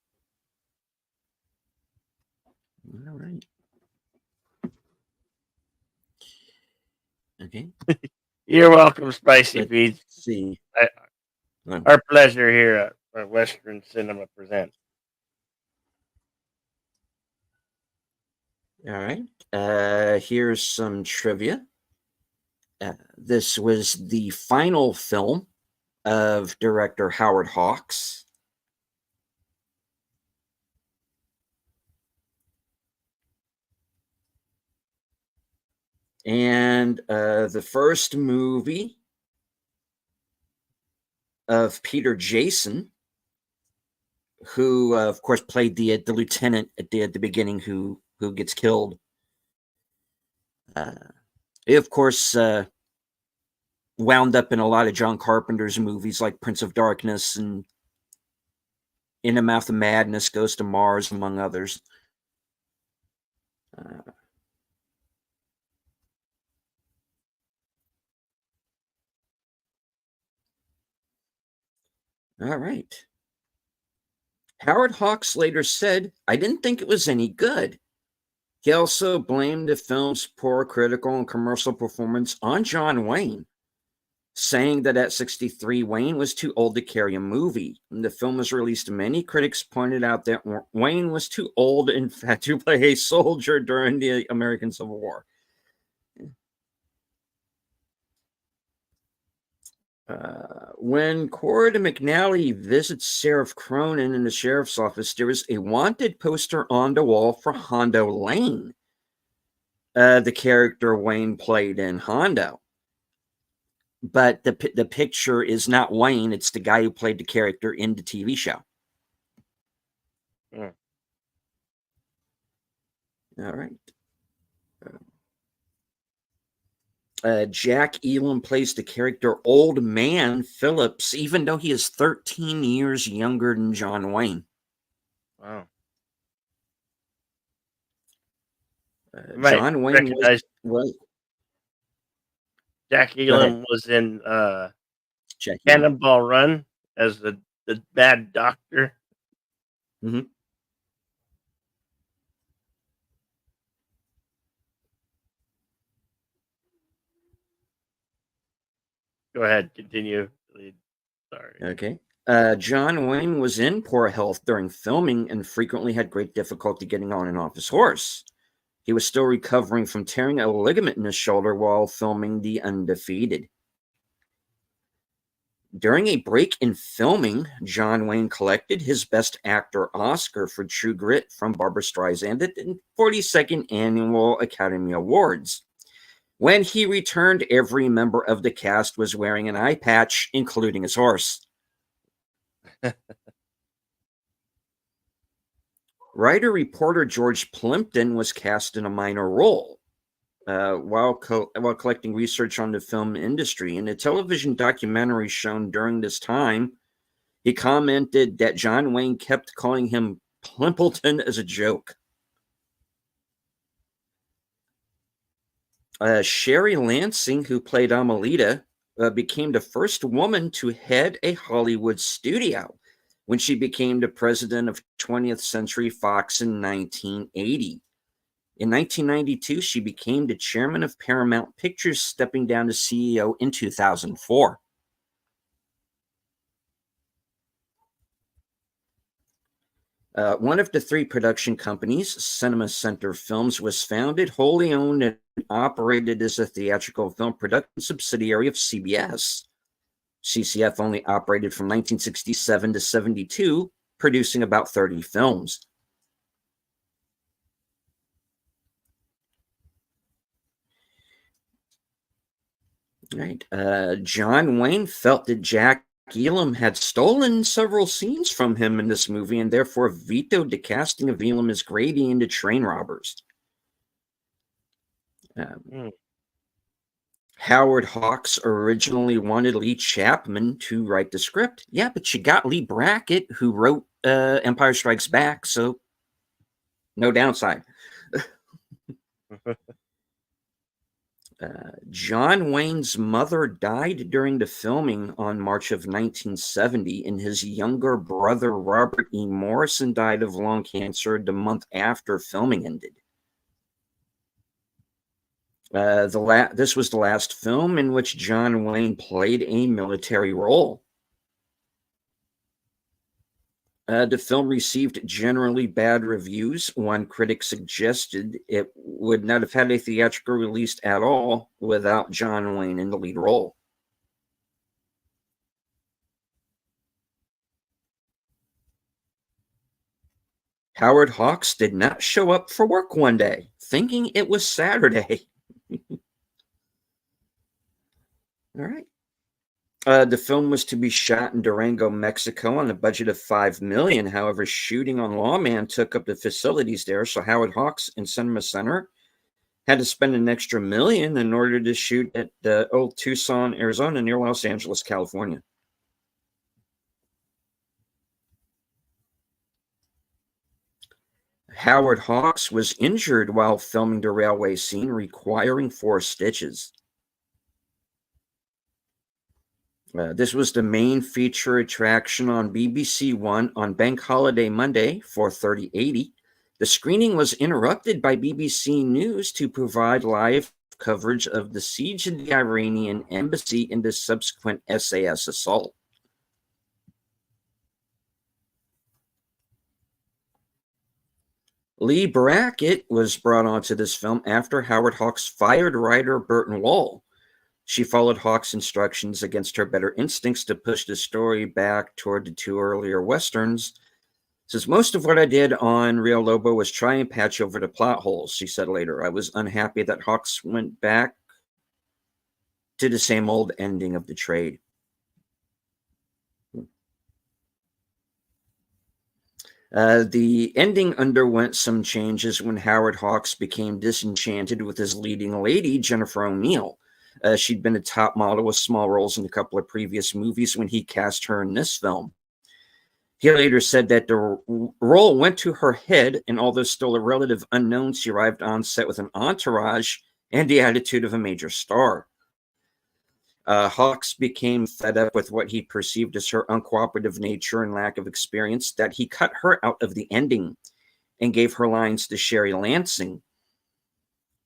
All right. Okay. You're welcome, Spicy Let's Beats. see. Our pleasure here at Western Cinema Presents. All right. Here's some trivia. This was the final film of director Howard Hawks. And the first movie of Peter Jason, who, of course, played the lieutenant at the beginning who gets killed. He, of course, wound up in a lot of John Carpenter's movies like Prince of Darkness and In the Mouth of Madness, Ghost of Mars, among others. All right. Howard Hawks later said, "I didn't think it was any good." He also blamed the film's poor critical and commercial performance on John Wayne, saying that at 63, Wayne was too old to carry a movie. When the film was released, many critics pointed out that Wayne was too old, in fact, to play a soldier during the American Civil War. When Cord McNally visits Sheriff Cronin in the sheriff's office, there is a wanted poster on the wall for Hondo Lane, the character Wayne played in Hondo. But the picture is not Wayne; it's the guy who played the character in the TV show. Mm. All right. Jack Elam plays the character Old Man Phillips, even though he is 13 years younger than John Wayne. Wow. John Wayne was Jack Elam was in Cannonball Run as the bad doctor. Mm-hmm. Go ahead, continue. Sorry. Okay. John Wayne was in poor health during filming and frequently had great difficulty getting on and off his horse. He was still recovering from tearing a ligament in his shoulder while filming The Undefeated. During a break in filming, John Wayne collected his Best Actor Oscar for True Grit from Barbra Streisand at the 42nd Annual Academy Awards. When he returned, every member of the cast was wearing an eye patch, including his horse. Writer-reporter George Plimpton was cast in a minor role while collecting research on the film industry. In a television documentary shown during this time, he commented that John Wayne kept calling him Plimpleton as a joke. Sherry Lansing, who played Amelita, became the first woman to head a Hollywood studio when she became the president of 20th Century Fox in 1980. In 1992, she became the chairman of Paramount Pictures, stepping down as CEO in 2004. One of the three production companies, Cinema Center Films, was founded, wholly owned, and operated as a theatrical film production subsidiary of CBS. CCF only operated from 1967 to 72, producing about 30 films. Right. John Wayne felt that Jack Elam had stolen several scenes from him in this movie and therefore vetoed the casting of Elam as Grady into Train Robbers. Howard Hawks originally wanted Lee Chapman to write the script. Yeah, but you got Lee Brackett, who wrote Empire Strikes Back, so no downside. John Wayne's mother died during the filming on March of 1970, and his younger brother, Robert E. Morrison, died of lung cancer the month after filming ended. This was the last film in which John Wayne played a military role. The film received generally bad reviews. One critic suggested it would not have had a theatrical release at all without John Wayne in the lead role. Howard Hawks did not show up for work one day, thinking it was Saturday. All right. The film was to be shot in Durango, Mexico, on a budget of $5 million. However, shooting on Lawman took up the facilities there, so Howard Hawks and Cinema Center had to spend an extra $1 million in order to shoot at Old Tucson, Arizona, near Los Angeles, California. Howard Hawks was injured while filming the railway scene, requiring 4 stitches. This was the main feature attraction on BBC One on Bank Holiday Monday, 4:30-80. The screening was interrupted by BBC News to provide live coverage of the siege of the Iranian embassy and the subsequent SAS assault. Lee Brackett was brought onto this film after Howard Hawks fired writer Burton Wall. She followed Hawks' instructions against her better instincts to push the story back toward the 2 earlier westerns. Says, most of what I did on Real Lobo was try and patch over the plot holes, she said later. I was unhappy that Hawks went back to the same old ending of the trade. The ending underwent some changes when Howard Hawks became disenchanted with his leading lady, Jennifer O'Neill. She'd been a top model with small roles in a couple of previous movies when he cast her in this film. He later said that the role went to her head, and although still a relative unknown, she arrived on set with an entourage and the attitude of a major star. Hawks became fed up with what he perceived as her uncooperative nature and lack of experience, that he cut her out of the ending and gave her lines to Sherry Lansing.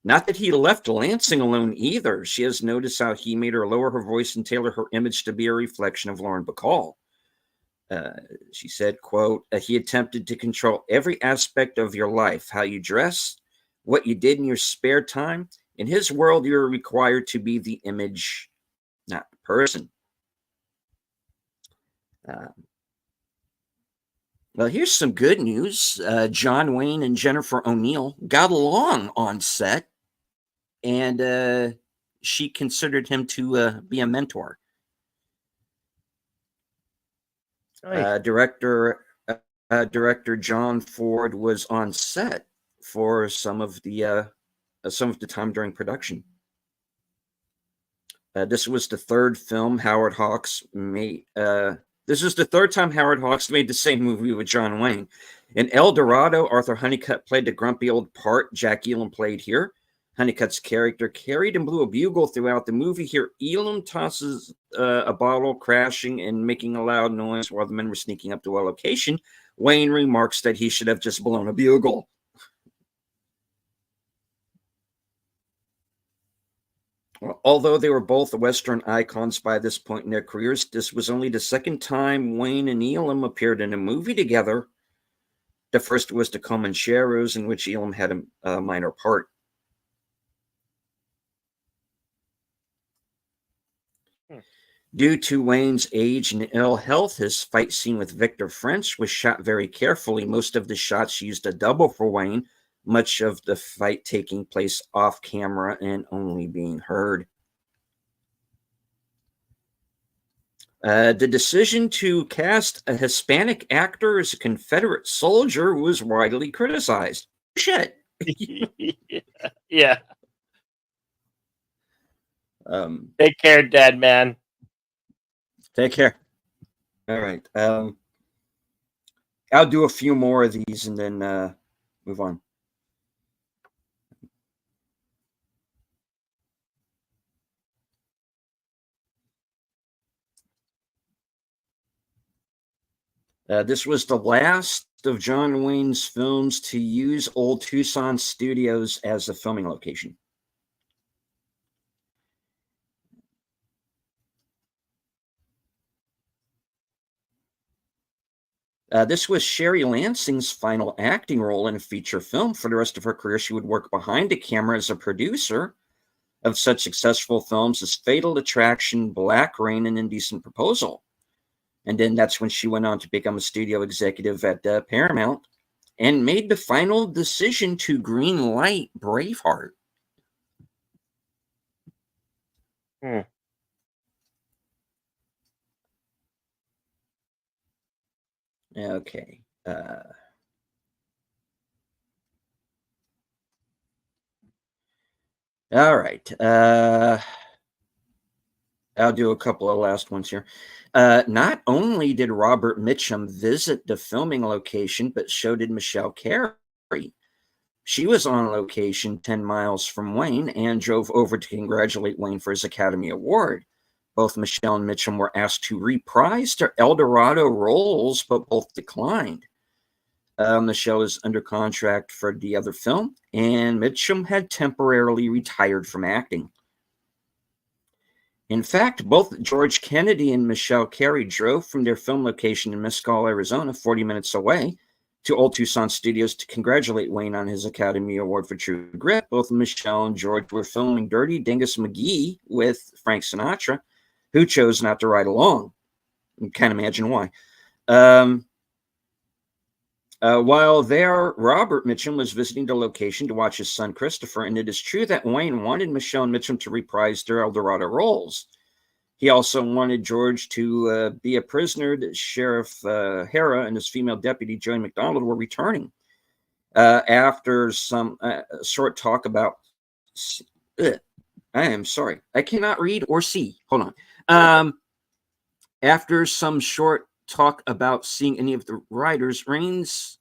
Not that he left Lansing alone either. She has noticed how he made her lower her voice and tailor her image to be a reflection of Lauren Bacall. She said, quote, he attempted to control every aspect of your life, how you dress, what you did in your spare time. In his world, you're required to be the image, not the person. Well, here's some good news. John Wayne and Jennifer O'Neill got along on set, and she considered him to be a mentor. Nice. Director John Ford was on set for some of the time during production. This was the third film Howard Hawks made. This is the third time Howard Hawks made the same movie with John Wayne. In El Dorado, Arthur Honeycutt played the grumpy old part Jack Elam played here. Honeycutt's character carried and blew a bugle throughout the movie. Here, Elam tosses a bottle, crashing and making a loud noise while the men were sneaking up to a location. Wayne remarks that he should have just blown a bugle. Although they were both Western icons by this point in their careers, this was only the second time Wayne and Elam appeared in a movie together. The first was The Comancheros, in which Elam had a minor part. Due to Wayne's age and ill health, his fight scene with Victor French was shot very carefully. Most of the shots used a double for Wayne, much of the fight taking place off camera and only being heard. The decision to cast a Hispanic actor as a Confederate soldier was widely criticized. Shit. Yeah. Take care, Dad, man. Take care. All right. I'll do a few more of these and then move on. This was the last of John Wayne's films to use Old Tucson Studios as a filming location. This was Sherry Lansing's final acting role in a feature film. For the rest of her career, she would work behind the camera as a producer of such successful films as Fatal Attraction, Black Rain, and Indecent Proposal. And then that's when she went on to become a studio executive at Paramount and made the final decision to green light Braveheart. Hmm. Okay. All right. I'll do a couple of last ones here. Not only did Robert Mitchum visit the filming location, but so did Michelle Carey. She was on location 10 miles from Wayne and drove over to congratulate Wayne for his Academy Award. Both Michelle and Mitchum were asked to reprise their El Dorado roles, but both declined. Michelle is under contract for the other film, and Mitchum had temporarily retired from acting. In fact, both George Kennedy and Michelle Carey drove from their film location in Mescal, Arizona, 40 minutes away, to Old Tucson Studios to congratulate Wayne on his Academy Award for True Grit. Both Michelle and George were filming Dirty Dingus McGee with Frank Sinatra, who chose not to ride along. You can't imagine why. While there, Robert Mitchum was visiting the location to watch his son Christopher, and it is true that Wayne wanted Michelle and Mitchum to reprise their El Dorado roles. He also wanted George to be a prisoner that Sheriff Hera and his female deputy, Joey McDonald, were returning. After some short talk about... I am sorry. I cannot read or see. Hold on. After some short talk about seeing any of the riders Rain's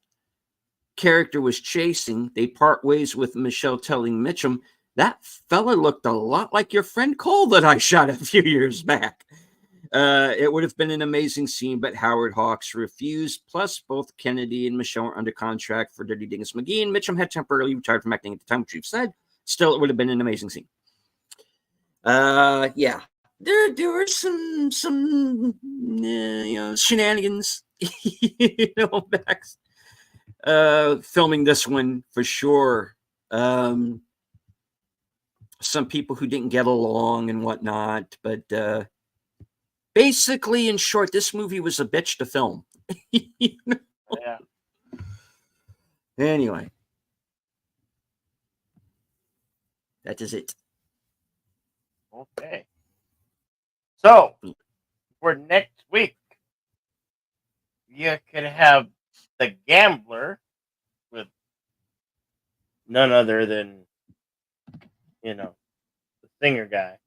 character was chasing, they part ways with Michelle telling Mitchum, "That fella looked a lot like your friend Cole that I shot a few years back." It would have been an amazing scene, but Howard Hawks refused. Plus, both Kennedy and Michelle were under contract for Dirty Dingus McGee, and Mitchum had temporarily retired from acting at the time, which you've said. Still, it would have been an amazing scene. Yeah. There were some shenanigans, back filming this one for sure. Some people who didn't get along and whatnot, but basically, in short, this movie was a bitch to film. Yeah. Anyway, that is it. Okay. So, for next week, you could have The Gambler with none other than, the singer guy.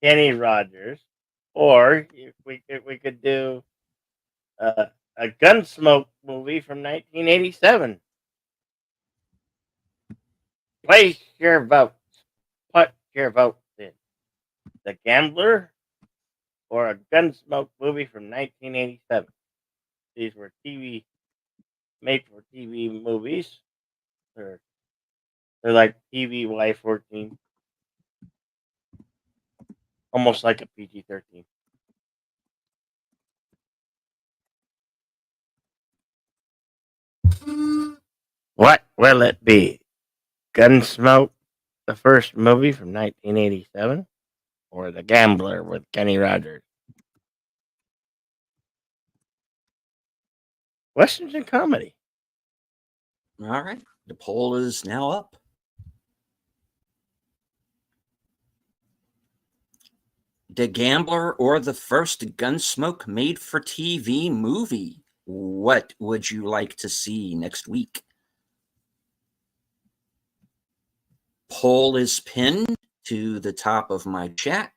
Kenny Rogers. Or if we could do a Gunsmoke movie from 1987. Place your votes. Put your votes in. The Gambler or a Gunsmoke movie from 1987. These were made for TV movies. They're like TV Y14, almost like a PG-13. What will it be? Gunsmoke, the first movie from 1987, or The Gambler with Kenny Rogers? Westerns and comedy. All right. The poll is now up. The Gambler or the first Gunsmoke made for TV movie? What would you like to see next week? Poll is pinned to the top of my chat.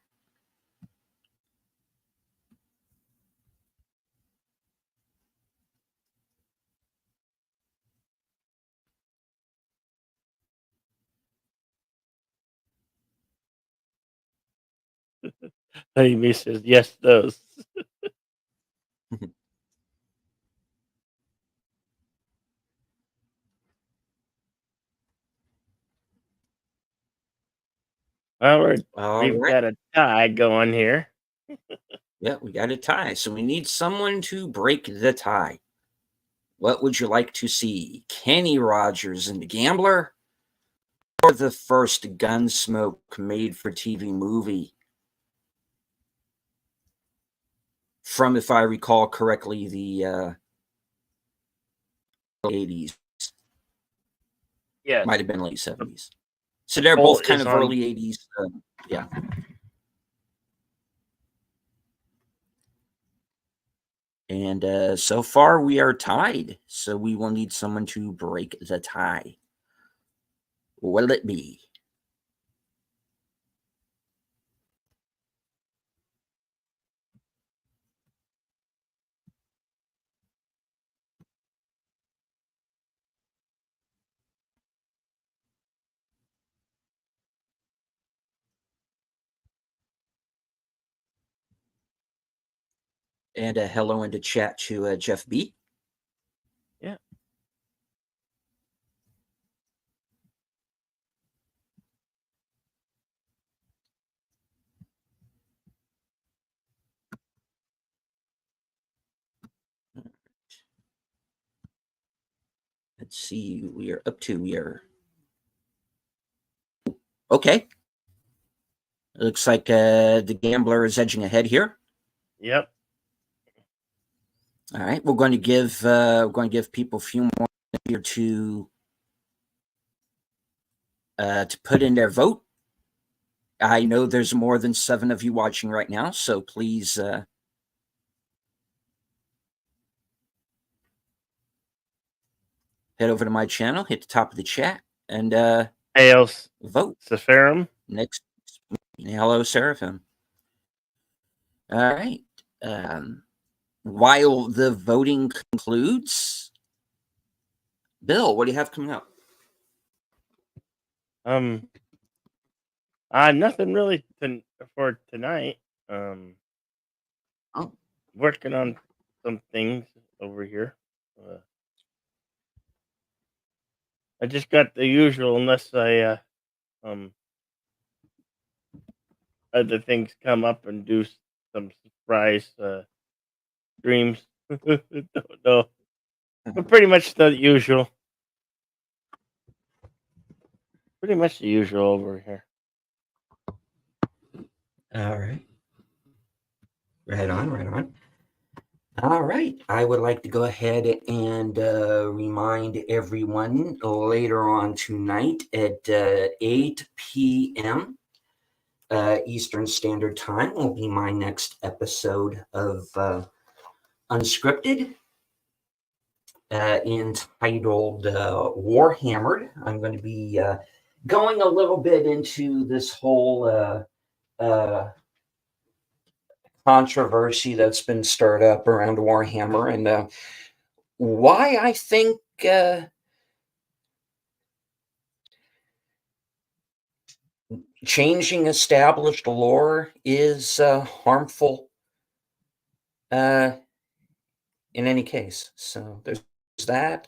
Honey says yes, those. Well, All we've right. got a tie going here. Yeah, we got a tie. So we need someone to break the tie. What would you like to see? Kenny Rogers and the Gambler? Or the first Gunsmoke made for TV movie? From, if I recall correctly, the 80s. Yes. Might have been late The 70s. So they're poll both kind is of on. early 80s. Yeah. And so far we are tied. So we will need someone to break the tie. What'll it be? And hello into chat to Jeff B. Yeah. Let's see. We are up to, okay. It looks like the Gambler is edging ahead here. Yep. All right. We're going to give people a few more here to put in their vote. I know there's more than 7 of you watching right now, so please head over to my channel, hit the top of the chat, and Hails vote. Sephirim. Next, hello, Seraphim. All right. While the voting concludes, Bill, what do you have coming up? Nothing really for tonight. Oh, Working on some things over here. Uh, I just got the usual, unless um other things come up and do some surprise streams. Don't know, but pretty much the usual. Pretty much the usual over here. all right. Right on, right on. All right. I would like to go ahead and remind everyone later on tonight at 8 p.m. Eastern Standard Time will be my next episode of Unscripted, entitled Warhammered. I'm going to be going a little bit into this whole controversy that's been stirred up around Warhammer and why I think changing established lore is harmful in any case. So there's that.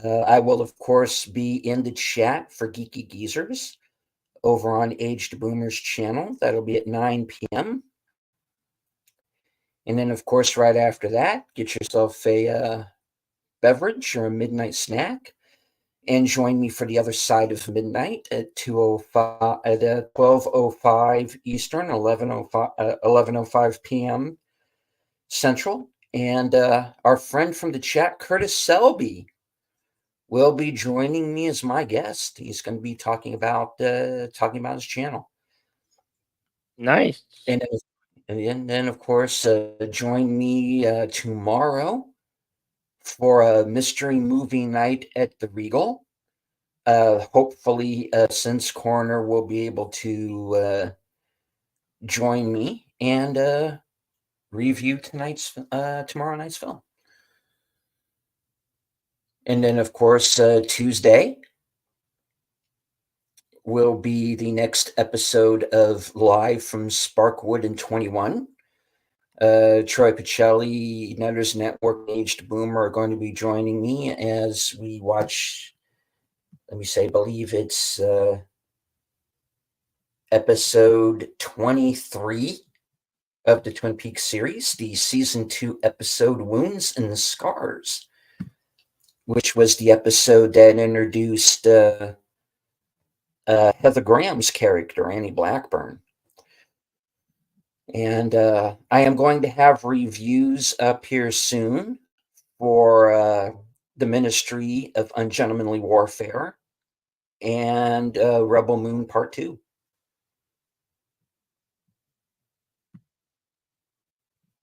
I will, of course, be in the chat for Geeky Geezers over on Aged Boomers channel. That'll be at 9 p.m. And then, of course, right after that, get yourself a beverage or a midnight snack and join me for the other side of midnight at 2:05 at 12:05 Eastern, 11:05 p.m. Central. And our friend from the chat, Curtis Selby, will be joining me as my guest. He's going to be talking about his channel. Nice. And then of course, join me tomorrow for a mystery movie night at the Regal. Hopefully, Sense Corner will be able to join me and review tomorrow night's film. And then, of course, Tuesday will be the next episode of Live from Sparkwood and 21. Troy Pacelli, Netters Network, Aged Boomer are going to be joining me as we watch, let me say, I believe it's episode 23 of the Twin Peaks series, the season 2 episode Wounds and Scars, which was the episode that introduced Heather Graham's character, Annie Blackburn. And I am going to have reviews up here soon for the Ministry of Ungentlemanly Warfare and Rebel Moon Part 2.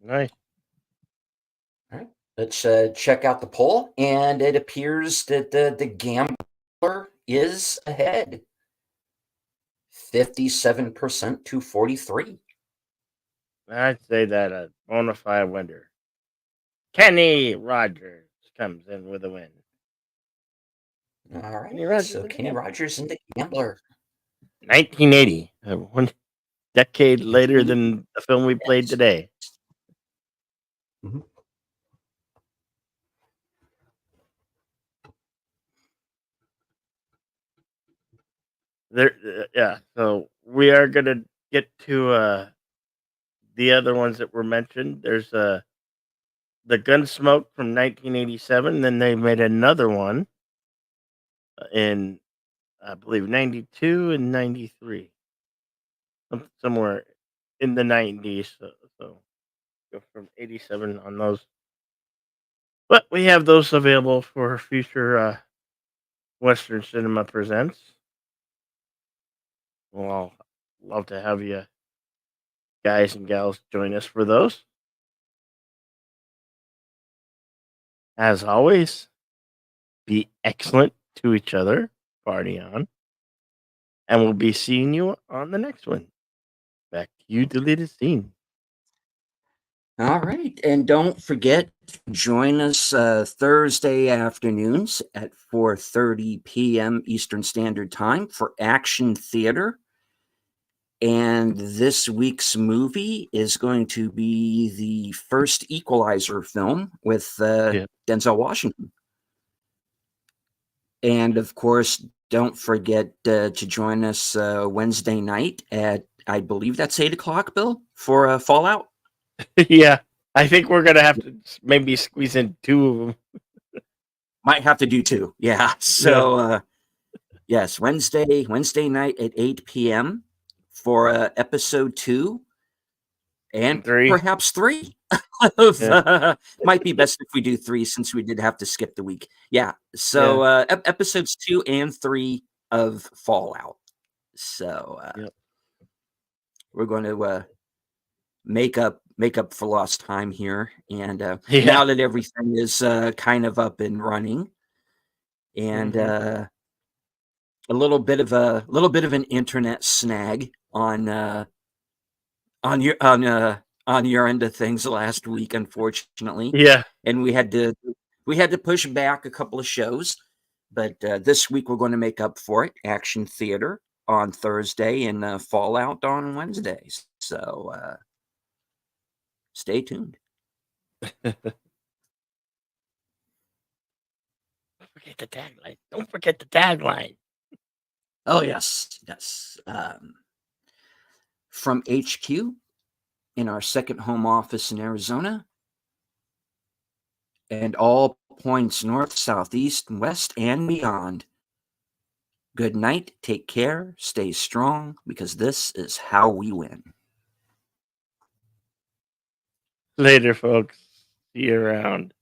Nice. All right, let's check out the poll, and it appears that the gambler is ahead, 57% to 43%. I'd say that a bona fide winner, Kenny Rogers, comes in with a win. All right, Kenny Rogers, so Kenny Rogers and the gambler. 1980, 1 decade later than the film we played today. Mm-hmm. There, yeah. So we are gonna get to the other ones that were mentioned. There's the Gunsmoke from 1987. Then they made another one in, I believe, 92 and 93, somewhere in the 90s. So go from 87 on those. But we have those available for future Western Cinema Presents. Well, I'll love to have you guys and gals join us for those. As always, be excellent to each other. Party on. And we'll be seeing you on the next one. Back to you, deleted scene. All right, and don't forget, join us Thursday afternoons at 4:30 p.m. Eastern Standard Time for Action Theater. And this week's movie is going to be the first Equalizer film with Denzel Washington. And of course, don't forget to join us Wednesday night at, I believe that's 8 o'clock, Bill, for Fallout. Yeah, I think we're going to have to maybe squeeze in 2 of them. Might have to do 2. Yeah. So, yes, Wednesday night at 8 p.m. for episode 2 and 3. Perhaps 3. Might be best if we do 3 since we did have to skip the week. Yeah. So episodes 2 and 3 of Fallout. So we're going to make up for lost time here, and now that everything is kind of up and running, and a little bit of an internet snag on your end of things last week, unfortunately. Yeah. And we had to push back a couple of shows, but this week we're going to make up for it. Action Theater on Thursday and Fallout on Wednesday. So stay tuned. Don't forget the tagline. Oh yes. From HQ in our second home office in Arizona, and all points north, south, east, and west, and beyond. Good night, take care, stay strong, because this is how we win. Later, folks. See you around.